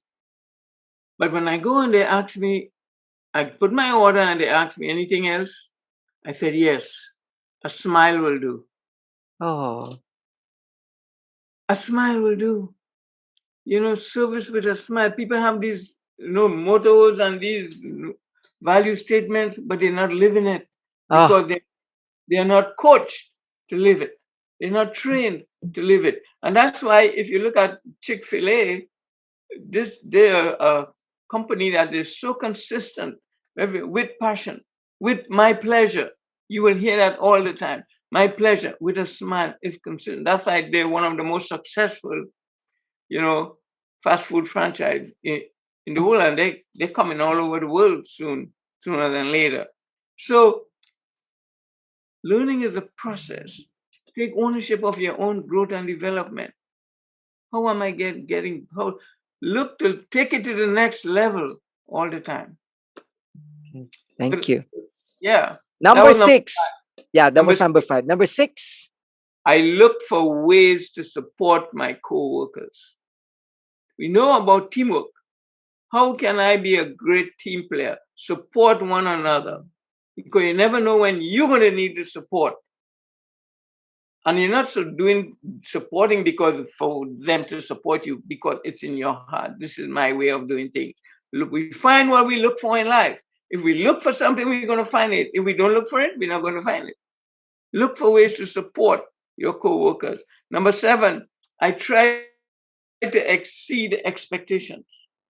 But when I go and they ask me, I put my order and they ask me anything else, I said yes. A smile will do. Oh, A smile will do. Service with a smile. People have these, mottos and these value statements, but they're not living it oh, because they are not coached to live it. They're not trained to live it. And that's why if you look at Chick-fil-A, they're a company that is so consistent with passion, with my pleasure. You will hear that all the time. My pleasure, with a smile, if consistent. That's why they're one of the most successful, fast food franchise in the world, and they're coming all over the world sooner than later. So learning is a process. Take ownership of your own growth and development. How am I getting how look to take it to the next level all the time? Thank you. Yeah. Number 6. Yeah, that was number 6. 5. Number 6. I look for ways to support my co-workers. We know about teamwork. How can I be a great team player? Support one another. Because you never know when you're going to need the support. And you're not supporting because for them to support you, because it's in your heart. This is my way of doing things. Look, we find what we look for in life. If we look for something, we're going to find it. If we don't look for it, we're not going to find it. Look for ways to support your co-workers. Number 7, I try to exceed expectations.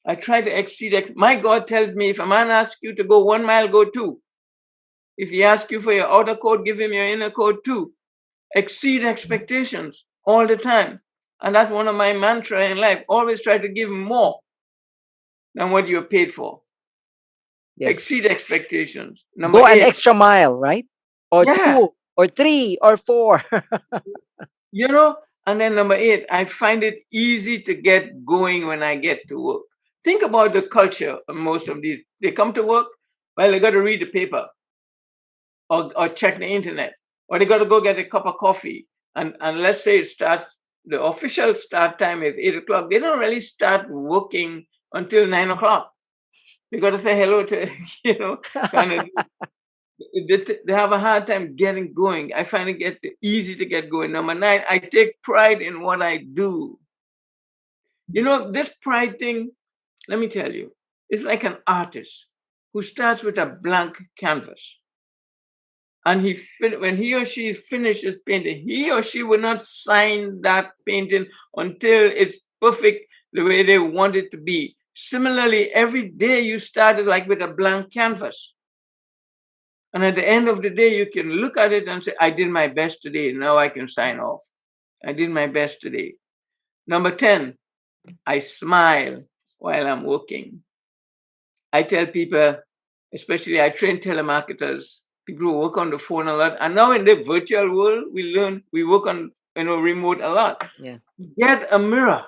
I try to exceed. My God tells me if a man asks you to go 1 mile, go 2. If he asks you for your outer coat, give him your inner coat too. Exceed expectations all the time. And that's one of my mantra in life. Always try to give more than what you're paid for. Yes. Exceed expectations. Number Go 8. An extra mile, right? Or 2, or 3, or 4. And then number 8, I find it easy to get going when I get to work. Think about the culture of most of these. They come to work, well, they got to read the paper or check the internet, or they got to go get a cup of coffee. And let's say the official start time is 8 o'clock. They don't really start working until 9 o'clock. They got to say hello to, they have a hard time getting going. I find it easy to get going. Number 9, I take pride in what I do. This pride thing, let me tell you, it's like an artist who starts with a blank canvas. And when he or she finishes painting, he or she will not sign that painting until it's perfect the way they want it to be. Similarly, every day you started like with a blank canvas. And at the end of the day, you can look at it and say, I did my best today. Now I can sign off. I did my best today. Number 10, I smile while I'm working. I tell people, especially I train telemarketers, people who work on the phone a lot. And now in the virtual world, we work on remote a lot. Yeah. Get a mirror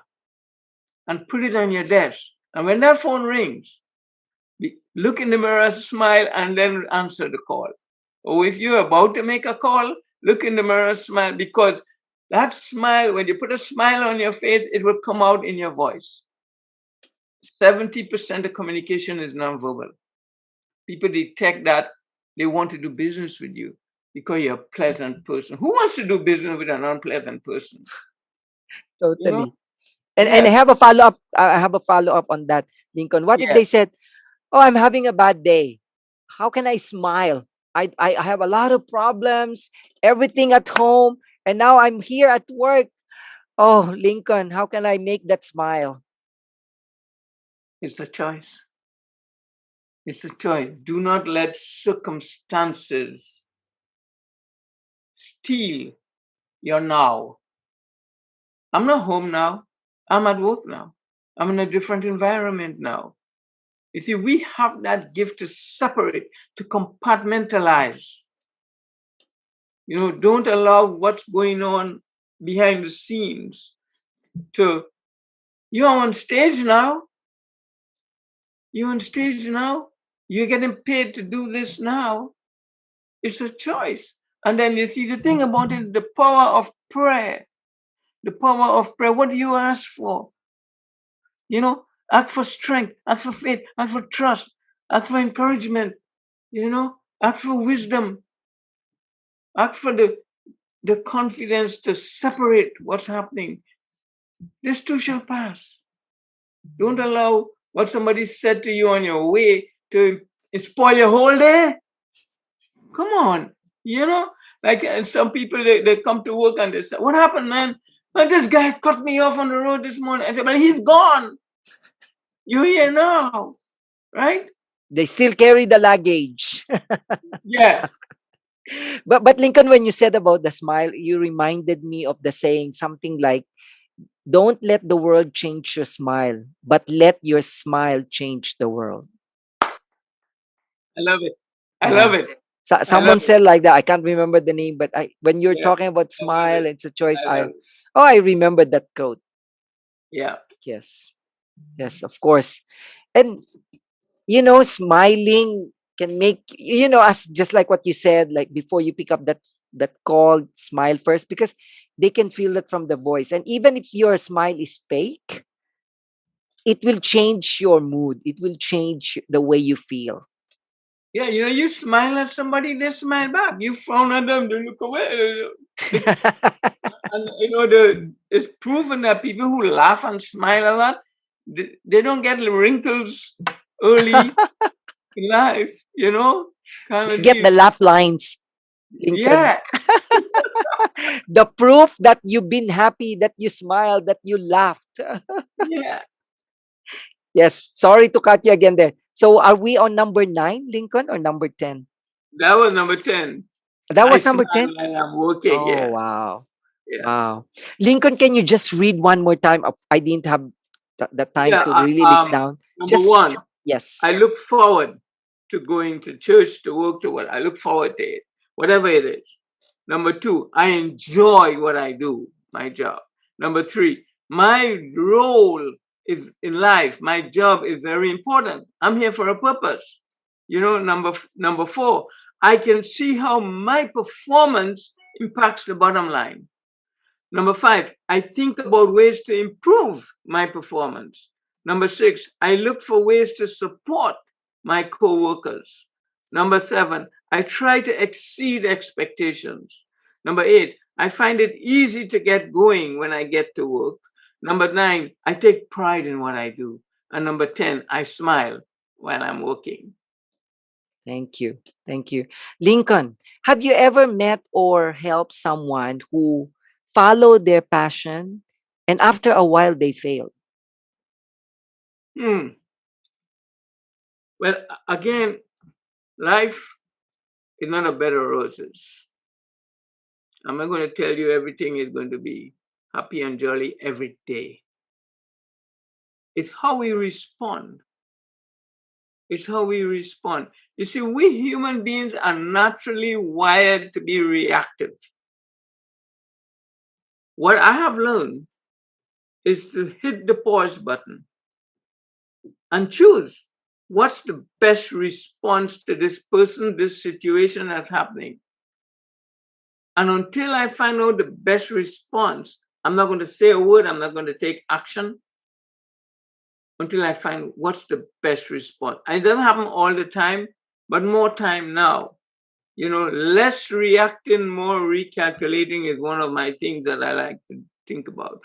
and put it on your desk. And when that phone rings, look in the mirror, smile, and then answer the call. Or if you're about to make a call, look in the mirror, smile, because that smile, when you put a smile on your face, it will come out in your voice. 70% of communication is nonverbal. People detect that they want to do business with you because you're a pleasant person. Who wants to do business with an unpleasant person? Totally. And I have a follow-up. I have a follow-up on that, Lincoln. What if they said, "Oh, I'm having a bad day. How can I smile? I have a lot of problems, everything at home, and now I'm here at work. Oh, Lincoln, how can I make that smile?" It's a choice. It's a choice. Do not let circumstances steal your now. I'm not home now. I'm at work now. I'm in a different environment now. You see, we have that gift to separate, to compartmentalize. Don't allow what's going on behind the scenes you're on stage now. You're on stage now. You're getting paid to do this now. It's a choice. And then you see the thing about it, the power of prayer. The power of prayer. What do you ask for? Ask for strength, ask for faith, ask for trust, ask for encouragement, ask for wisdom, ask for the confidence to separate what's happening. This too shall pass. Don't allow what somebody said to you on your way to spoil your whole day. Come on. You know, like some people, they come to work and they say, "What happened, man? Well, this guy cut me off on the road this morning." I said, "But he's gone. You're here now, right?" They still carry the luggage. Yeah. But Lincoln, when you said about the smile, you reminded me of the saying something like, "Don't let the world change your smile, but let your smile change the world." I love it. I love Yeah. it. So, I love someone it. said like that. I can't remember the name, but when you're Yeah. talking about I love smile, it. it's a choice. I love it. I remember that quote. Yeah. Yes, yes, of course. And smiling can make as just like what you said, like before you pick up that call, smile first, because they can feel that from the voice. And even if your smile is fake, it will change your mood. It will change the way you feel. Yeah. You smile at somebody, they smile back. You frown at them, they look away. They, and it's proven that people who laugh and smile a lot, they don't get wrinkles early in life, kind You of get deal. the laugh lines, Lincoln. Yeah. The proof that you've been happy, that you smiled, that you laughed. Yeah. Yes, sorry to cut you again there. So are we on number 9, Lincoln, or number 10? That was number 10. That I was number smile 10? while I'm working. Oh, Yeah. wow. Yeah. Wow. Lincoln, can you just read one more time? I didn't have the time Yeah. to really list down. Number Just, 1, yes. I look forward to going to church, to work, to what. I look forward to it, whatever it is. Number 2, I enjoy what I do, my job. Number 3, my role is in life, my job is very important. I'm here for a purpose. Number 4, I can see how my performance impacts the bottom line. Number 5, I think about ways to improve my performance. Number 6, I look for ways to support my coworkers. Number 7, I try to exceed expectations. Number 8, I find it easy to get going when I get to work. Number 9, I take pride in what I do. And number 10, I smile while I'm working. Thank you. Thank you. Lincoln, have you ever met or helped someone who followed their passion and after a while they failed? Hmm. Well, again, life is not a bed of roses. I'm not going to tell you everything is going to be happy and jolly every day. It's how we respond. It's how we respond. You see, we human beings are naturally wired to be reactive. What I have learned is to hit the pause button and choose what's the best response to this person, this situation that's happening. And until I find out the best response, I'm not going to say a word, I'm not going to take action until I find what's the best response. And it doesn't happen all the time, but more time now. Less reacting, more recalculating is one of my things that I like to think about.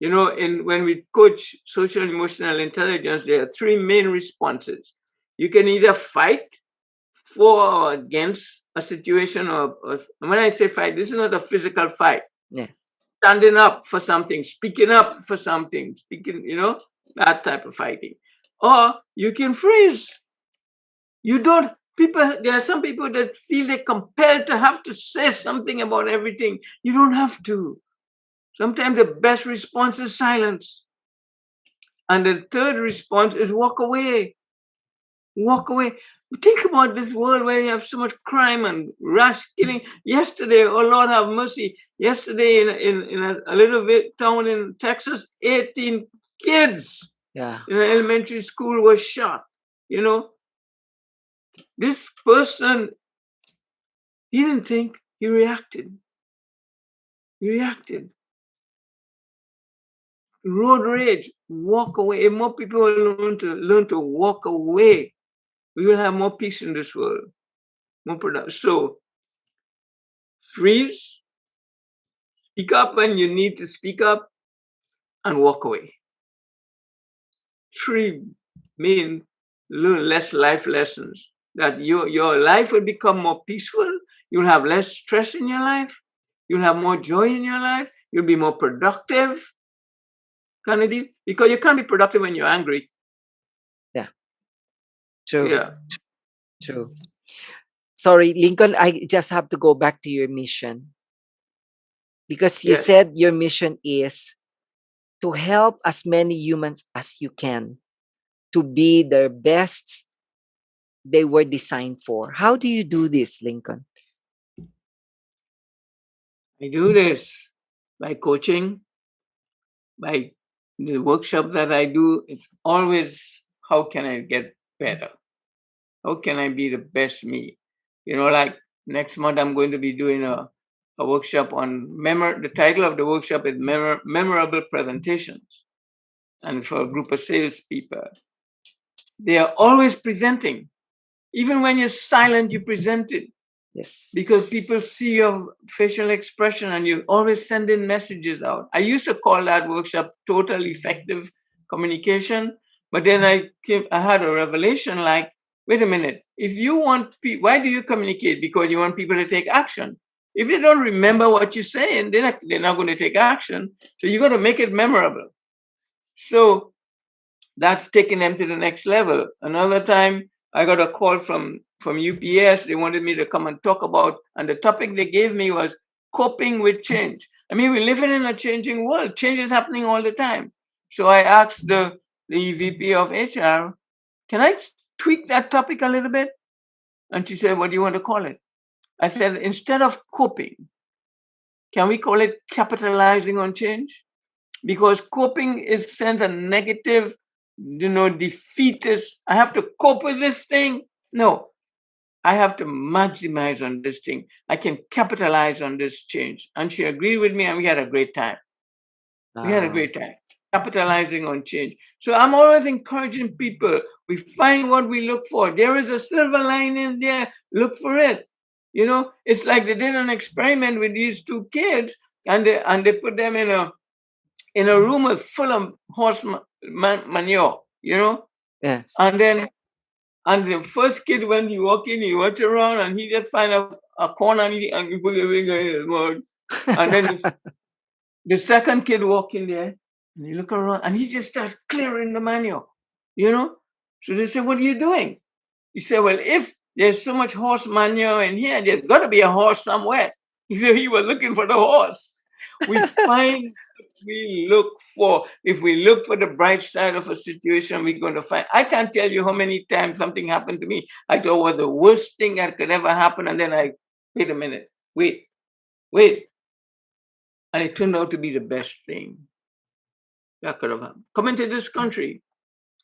When we coach social emotional intelligence, there are three main responses. You can either fight for or against a situation, or when I say fight, this is not a physical fight. Yeah. Standing up for something, speaking up for something, that type of fighting. Or you can freeze. You don't, there are some people that feel they're compelled to have to say something about everything. You don't have to. Sometimes the best response is silence. And the third response is walk away. Walk away. Think about this world where you have so much crime and rash killing. Yesterday, oh Lord have mercy, yesterday in a little bit town in Texas, 18 kids Yeah. in an elementary school were shot. This person, he didn't think, he reacted. He reacted. Road rage, walk away. If more people learn to walk away, we will have more peace in this world, more production. So freeze, speak up when you need to speak up, and walk away. Three main learn less life lessons that your life will become more peaceful, You'll have less stress in your life. You'll have more joy in your life. You'll be more productive. Kennedy, because you can't be productive when you're angry. Yeah. True. Yeah. True. Sorry, Lincoln, I just have to go back to your mission because you Yes. said your mission is to help as many humans as you can to be their best they were designed for. How do you do this, Lincoln? I do this by coaching, by the workshop that I do. It's always, how can I get better? How can I be the best me? Like next month, I'm going to be doing a workshop on the title of the workshop is Memorable Presentations. And for a group of salespeople, they are always presenting. Even when you're silent, you present it. Yes. Because people see your facial expression and you always send in messages out. I used to call that workshop total effective communication, but then I had a revelation like, wait a minute, if you want why do you communicate? Because you want people to take action. If they don't remember what you're saying, they're not going to take action. So you got to make it memorable. So that's taking them to the next level. Another time, I got a call from UPS. They wanted me to come and talk about, and the topic they gave me was coping with change. I mean, we're living in a changing world. Change is happening all the time. So I asked the VP of HR, can I tweak that topic a little bit? And she said, what do you want to call it? I said, instead of coping, can we call it capitalizing on change? Because coping sends a negative, defeatist. I have to cope with this thing. No, I have to maximize on this thing. I can capitalize on this change. And she agreed with me, and we had a great time. We had a great time capitalizing on change. So I'm always encouraging people. We find what we look for. There is a silver lining there. Look for it. It's like they did an experiment with these two kids, and they put them in a room full of horse manure, Yes. And the first kid, when he walked in, he walked around and he just find a corner and he put a finger in his mouth. And then the second kid walked in there and he look around and he just starts clearing the manure, So they said, what are you doing? He said, well, if there's so much horse manure in here, there's got to be a horse somewhere. He was looking for the horse. We find we look for. If we look for the bright side of a situation, we're going to find. I can't tell you how many times something happened to me. I thought it was the worst thing that could ever happen. And then wait a minute, wait. And it turned out to be the best thing that could have happened. Coming to this country,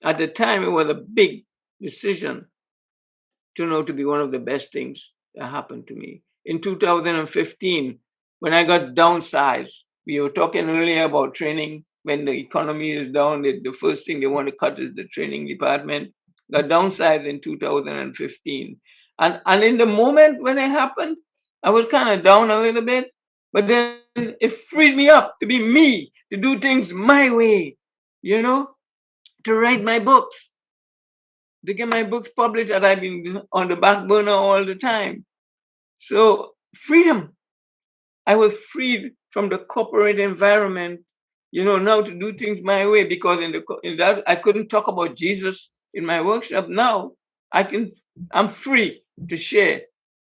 at the time, it was a big decision. Turned out to be one of the best things that happened to me. In 2015, when I got downsized, we were talking earlier about training. When the economy is down, the first thing they want to cut is the training department. Got downsized in 2015. And in the moment when it happened, I was kind of down a little bit, but then it freed me up to be me, to do things my way, to write my books, to get my books published that I've been on the back burner all the time. So freedom. I was freed from the corporate environment, now to do things my way, because in that I couldn't talk about Jesus in my workshop. Now I'm free to share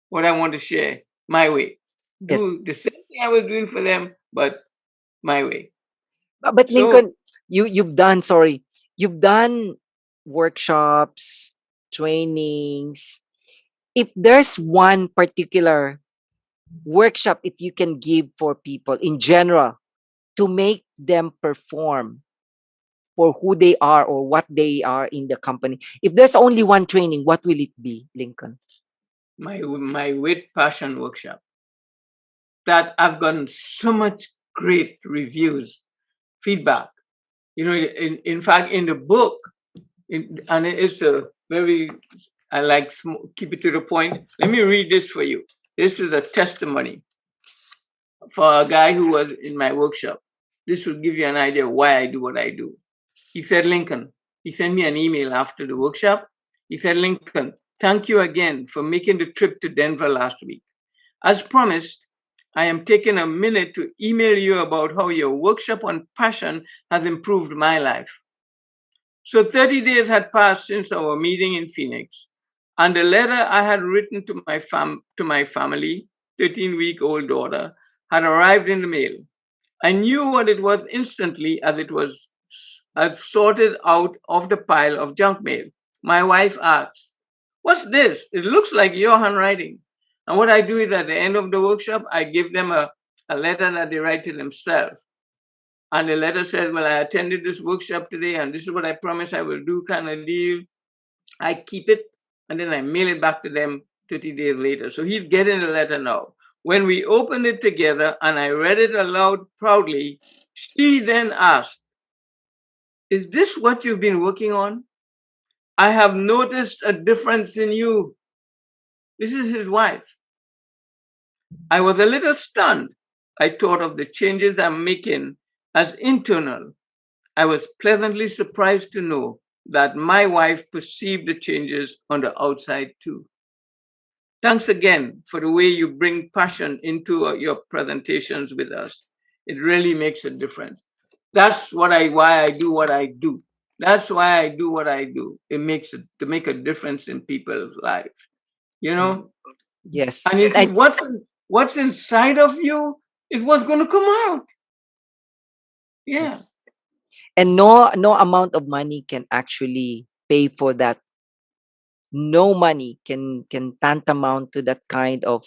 what I want to share my way. Do the same thing I was doing for them, but my way. But Lincoln, you've done workshops, trainings. If there's one particular workshop, if you can give for people in general to make them perform for who they are or what they are in the company, if there's only one training, what will it be, Lincoln? My With Passion workshop. That I've gotten so much great reviews, feedback. In fact, in the book, and it's a very, I like keep it to the point. Let me read this for you. This is a testimony for a guy who was in my workshop. This will give you an idea why I do what I do. He said, Lincoln, he sent me an email after the workshop. He said, Lincoln, thank you again for making the trip to Denver last week. As promised, I am taking a minute to email you about how your workshop on passion has improved my life. So 30 days had passed since our meeting in Phoenix, and the letter I had written to my family, 13-week-old daughter, had arrived in the mail. I knew what it was instantly as it was I'd sorted out of the pile of junk mail. My wife asked, "What's this? It looks like your handwriting." And what I do is at the end of the workshop, I give them a letter that they write to themselves. And the letter says, "Well, I attended this workshop today, and this is what I promise I will do," kind of deal. I keep it, and then I mail it back to them 30 days later. So he's getting the letter now. When we opened it together and I read it aloud proudly, she then asked, "Is this what you've been working on? I have noticed a difference in you." This is his wife. I was a little stunned. I thought of the changes I'm making as internal. I was pleasantly surprised to know that my wife perceived the changes on the outside too. Thanks again for the way you bring passion into your presentations with us. It really makes a difference. That's why I do what I do. That's why I do what I do. It makes it to make a difference in people's lives. You know, Yes. and it is what's inside of you is what's going to come out. Yeah. Yes. And no amount of money can actually pay for that. No money can tantamount to that kind of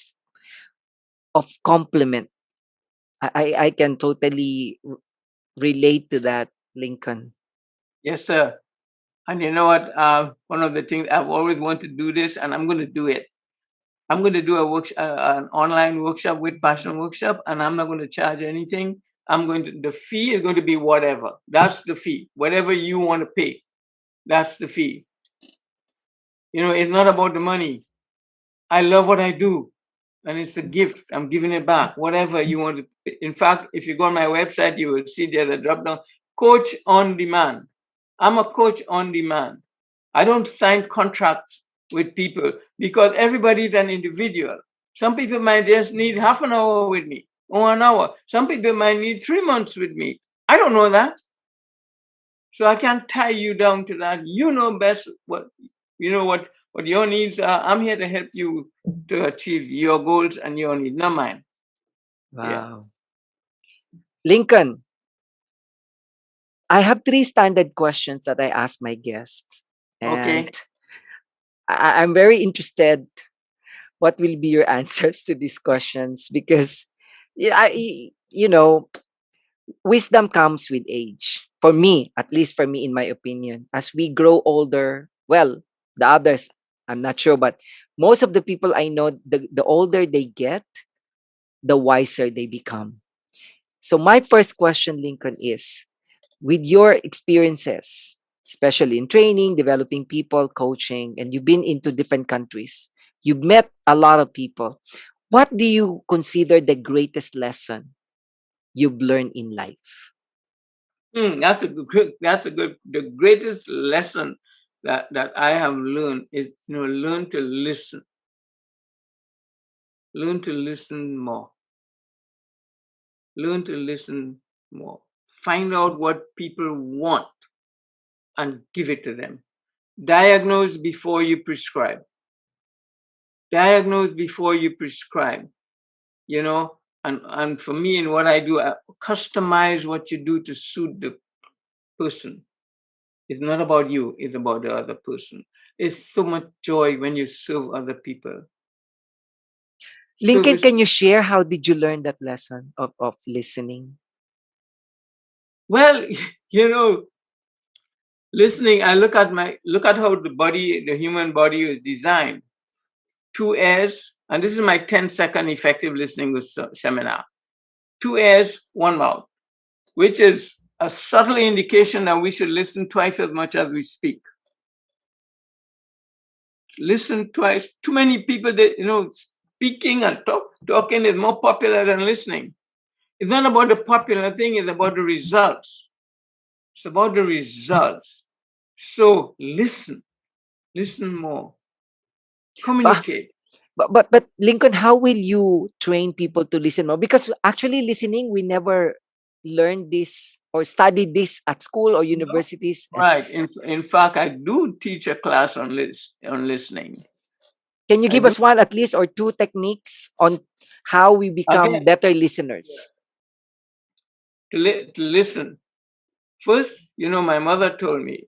compliment. I can totally relate to that, Lincoln. Yes, sir. And you know what? One of the things I've always wanted to do this, and I'm going to do it. I'm going to do an online workshop with Passion Workshop, and I'm not going to charge anything. The fee is going to be whatever. That's the fee. Whatever you want to pay, that's the fee. You know, it's not about the money. I love what I do, and it's a gift. I'm giving it back. Whatever you want to. In fact, if you go on my website, you will see there's a drop down coach on demand. I'm a coach on demand. I don't sign contracts with people because everybody's an individual. Some people might just need half an hour with me or an hour. Some people might need 3 months with me. I don't know that. So I can't tie you down to that. You know best what your needs are. I'm here to help you to achieve your goals and your needs, not mine. Yeah. Wow. Lincoln, I have 3 standard questions that I ask my guests. And Okay. I'm very interested what will be your answers to these questions because yeah, you know, wisdom comes with age. For me, at least for me, in my opinion, as we grow older, well, the others, I'm not sure, but most of the people I know, the older they get, the wiser they become. So, my first question, Lincoln, is with your experiences, especially in training, developing people, coaching, and you've been into different countries, you've met a lot of people. What do you consider the greatest lesson you've learned in life? The greatest lesson that I have learned is, learn to listen. Learn to listen more. Learn to listen more. Find out what people want and give it to them. Diagnose before you prescribe. Diagnose before you prescribe. And for me, in what I do, I customize what you do to suit the person. It's not about you, it's about the other person. It's so much joy when you serve other people. Lincoln, Service. can you share how did you learn that lesson of listening? Well, you know, listening, I look at how the human body is designed. 2 ears, and this is my 10-second effective listening with seminar. 2 ears, one mouth, which is a subtle indication that we should listen twice as much as we speak. Listen twice. Too many people speaking and talking is more popular than listening. It's not about the popular thing, it's about the results. It's about the results. So listen more. Communicate. But Lincoln, how will you train people to listen more? Because actually listening, we never learned this or studied this at school or No? universities. Right. In fact, I do teach a class on listening. Can you I give do. us one at least or two techniques on how we become Again, better listeners? to listen. First, my mother told me,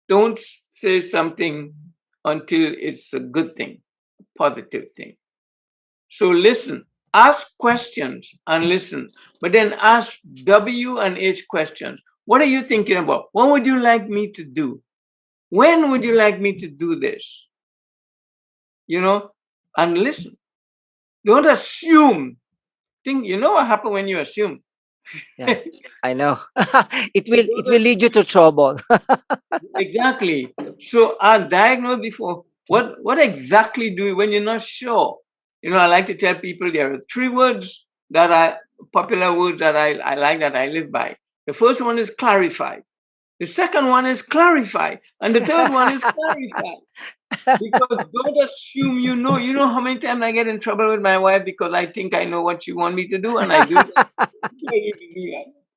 don't say something until it's a good thing, a positive thing. So listen, ask questions and listen, but then ask W and H questions. What are you thinking about? What would you like me to do? When would you like me to do this? And listen. Don't assume. Think, what happens when you assume? Yeah, I know. It Don't will lead you to trouble. Exactly. So I diagnose before. What exactly do you when you're not sure? I like to tell people there are three words that are popular words that I like that I live by. The first one is clarify. The second one is clarify. And the third one is clarify. Because don't assume you know. You know how many times I get in trouble with my wife because I think I know what you want me to do and I do that.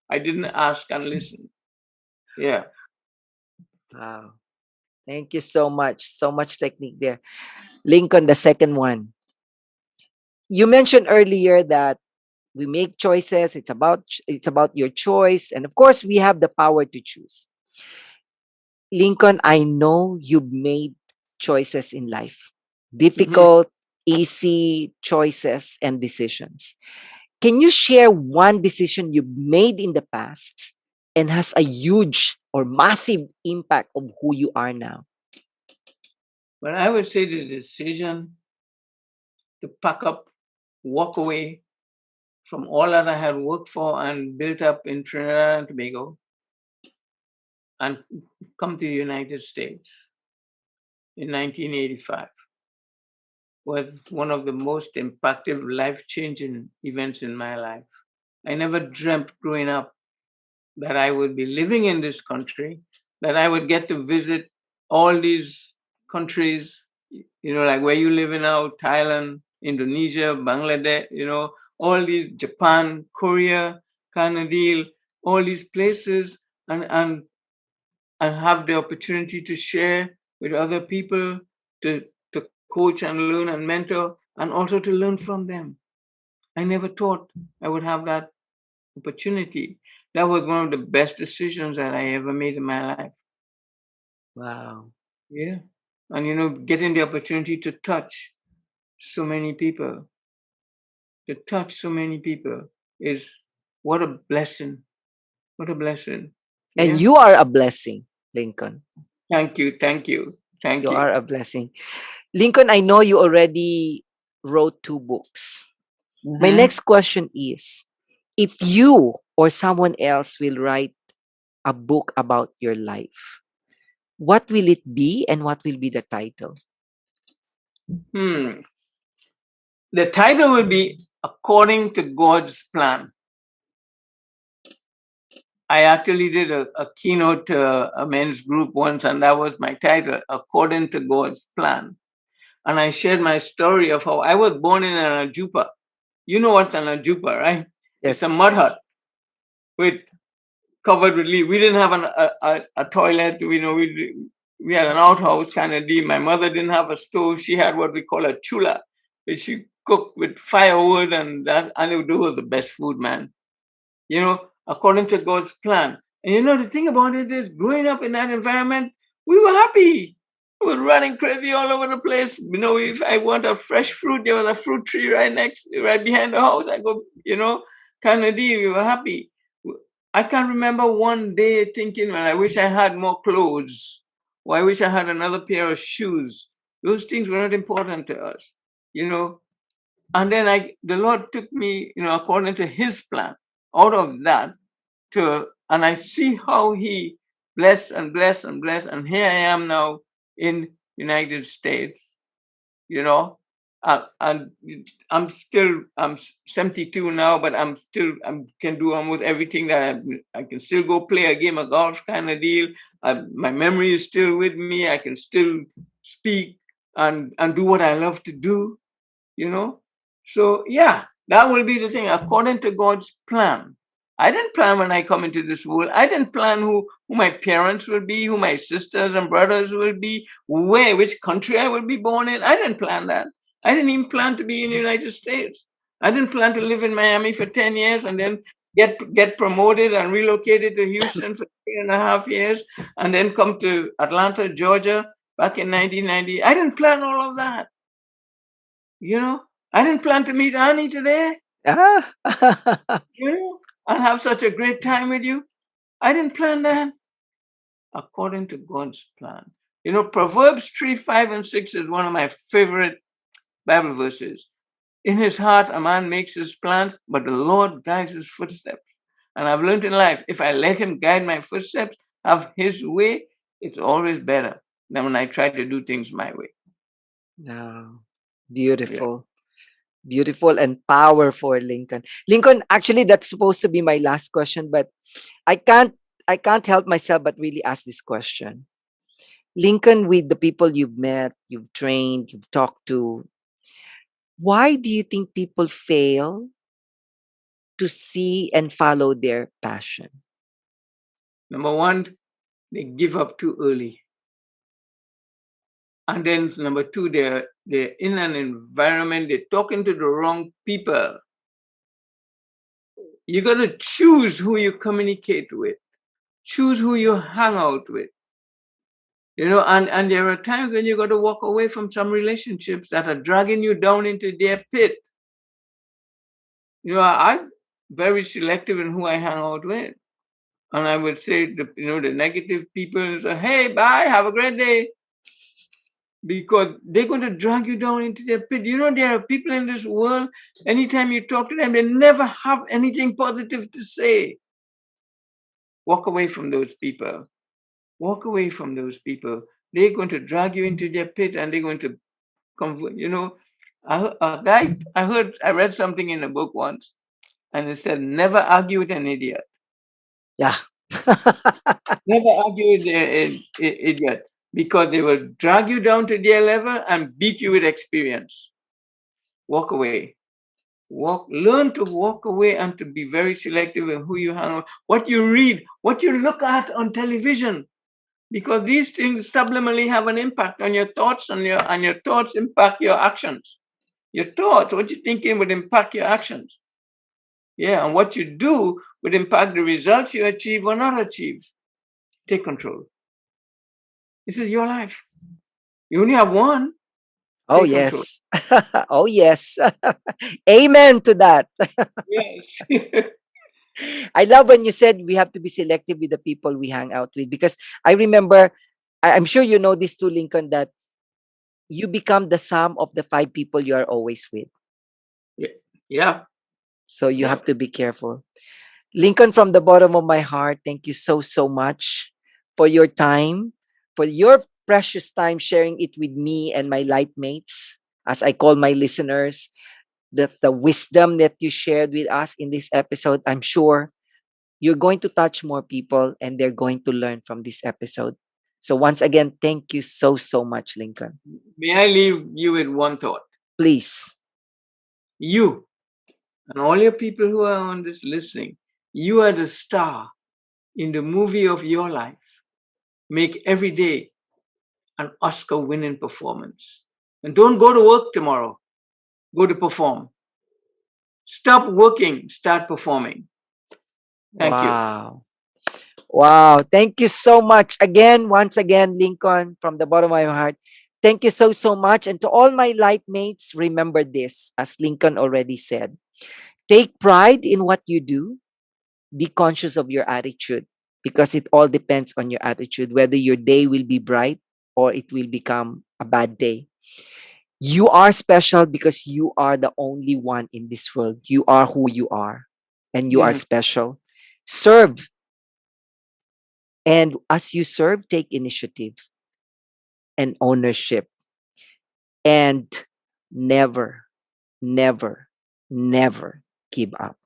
I didn't ask and listen. Yeah. Wow. Thank you so much. So much technique there. Lincoln, the second one. You mentioned earlier that we make choices. It's about your choice. And of course, we have the power to choose. Lincoln, I know you've made choices in life. Mhm. Difficult, easy choices and decisions. Can you share one decision you made in the past and has a huge or massive impact on who you are now? But I would say the decision to pack up, walk away from all that I had worked for and built up in Trinidad and Tobago and come to the United States in 1985 was one of the most impactful, life changing events in my life. I never dreamt growing up that I would be living in this country, that I would get to visit all these countries, like where you live in now, Thailand, Indonesia, Bangladesh, all these Japan, Korea, Canada, all these places and have the opportunity to share with other people, to coach and learn and mentor, and also to learn from them. I never thought I would have that opportunity. That was one of the best decisions that I ever made in my life. Wow. Yeah. And getting the opportunity so many people, to touch so many people is what a blessing. What a blessing. And Yeah. you are a blessing, Lincoln. Thank you. Thank you. Thank You you. are a blessing. Lincoln, I know you already wrote 2 books. My Hmm. next question is, if you or someone else will write a book about your life, what will it be and what will be the title? Hmm. The title will be According to God's Plan. I actually did a keynote to a men's group once, and that was my title, According to God's Plan. And I shared my story of how I was born in an ajupa. You know what's an ajupa, right? It's a Yes. mud hut with covered with leaves. We didn't have a toilet. We had an outhouse kind of deal. My mother didn't have a stove. She had what we call a chula, which she cooked with firewood, and it was the best food, man. According to God's plan. And the thing about it is, growing up in that environment, we were happy. We were running crazy all over the place. If I want a fresh fruit, there was a fruit tree right behind the house. I go, kind of deal. We were happy. I can remember one day thinking, well, I wish I had more clothes, or I wish I had another pair of shoes. Those things were not important to us, you know. And then the Lord took me, according to His plan, out of that and I see how He blessed and blessed and blessed, and here I am now in United States, you know, and I'm 72 now, but I can do almost everything that I can still go play a game of golf kind of deal. My memory is still with me. I can still speak. and do what I love to do, you know. So yeah, that will be the thing according to God's plan. I didn't plan when I come into this world. I didn't plan who my parents will be, who my sisters and brothers will be, which country I will be born in. I didn't plan that. I didn't even plan to be in the United States. I didn't plan to live in Miami for 10 years and then get promoted and relocated to Houston for 3.5 years and then come to Atlanta, Georgia back in 1990. I didn't plan all of that. You know, I didn't plan to meet Annie today, Ah. you know, and have such a great time with you. I didn't plan that according to God's plan. You know, Proverbs 3, 5, and 6 is one of my favorite Bible verses. In his heart, a man makes his plans, but the Lord guides his footsteps. And I've learned in life, if I let him guide my footsteps, have his way, it's always better than when I try to do things my way. No. Yeah. Beautiful. Beautiful and powerful, Lincoln. Lincoln, actually, that's supposed to be my last question, but I can't I can't help myself but really ask this question. Lincoln, with the people you've met, you've trained, you've talked to, why do you think people fail to see and follow their passion? Number one, they give up too early. And then number two, they're in an environment, they're talking to the wrong people. You got to choose who you communicate with, choose who you hang out with. You know, and there are times when you got to walk away from some relationships that are dragging you down into their pit. You know, I'm very selective in who I hang out with. And I would say, the negative people say, hey, bye, have a great day. Because they're going to drag you down into their pit. You know, there are people in this world, anytime you talk to them, they never have anything positive to say. Walk away from those people. Walk away from those people. They're going to drag you into their pit and they're going to come, I read something in a book once and it said, never argue with an idiot. Yeah. Never argue with an idiot because they will drag you down to their level and beat you with experience. Walk away. Learn to walk away and to be very selective in who you hang out, what you read, what you look at on television, because these things subliminally have an impact on your thoughts, and your thoughts impact your actions. Your thoughts, what you're thinking, would impact your actions. Yeah, and what you do would impact the results you achieve or not achieve. Take control. This is your life. You only have one. Oh, Take control. yes. Oh, yes. Amen to that. Yes. I love when you said we have to be selective with the people we hang out with, because I remember, I'm sure you know this too, Lincoln, that you become the sum of the 5 people you are always with. Yeah. So you Yeah. have to be careful. Lincoln, from the bottom of my heart, thank you so, so much for your time, for your precious time sharing it with me and my life mates, as I call my listeners, the wisdom that you shared with us in this episode. I'm sure you're going to touch more people and they're going to learn from this episode. So once again, thank you so, so much, Lincoln. May I leave you with one thought? Please. You and all your people who are on this listening, you are the star in the movie of your life. Make every day an Oscar winning performance. And don't go to work tomorrow. Go to perform. Stop working, start performing. Thank you. Wow. Wow. Thank you so much. Again, once again, Lincoln, from the bottom of my heart, thank you so, so much. And to all my life mates, remember this, as Lincoln already said, take pride in what you do. Be conscious of your attitude, because it all depends on your attitude, whether your day will be bright or it will become a bad day. You are special because you are the only one in this world. You are who you are, and you are Mhm. special. Serve. And as you serve, take initiative and ownership. And never, never, never give up.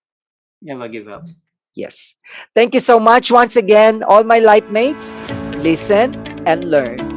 Never give up. Yes. Thank you so much once again, all my life mates. Listen and learn.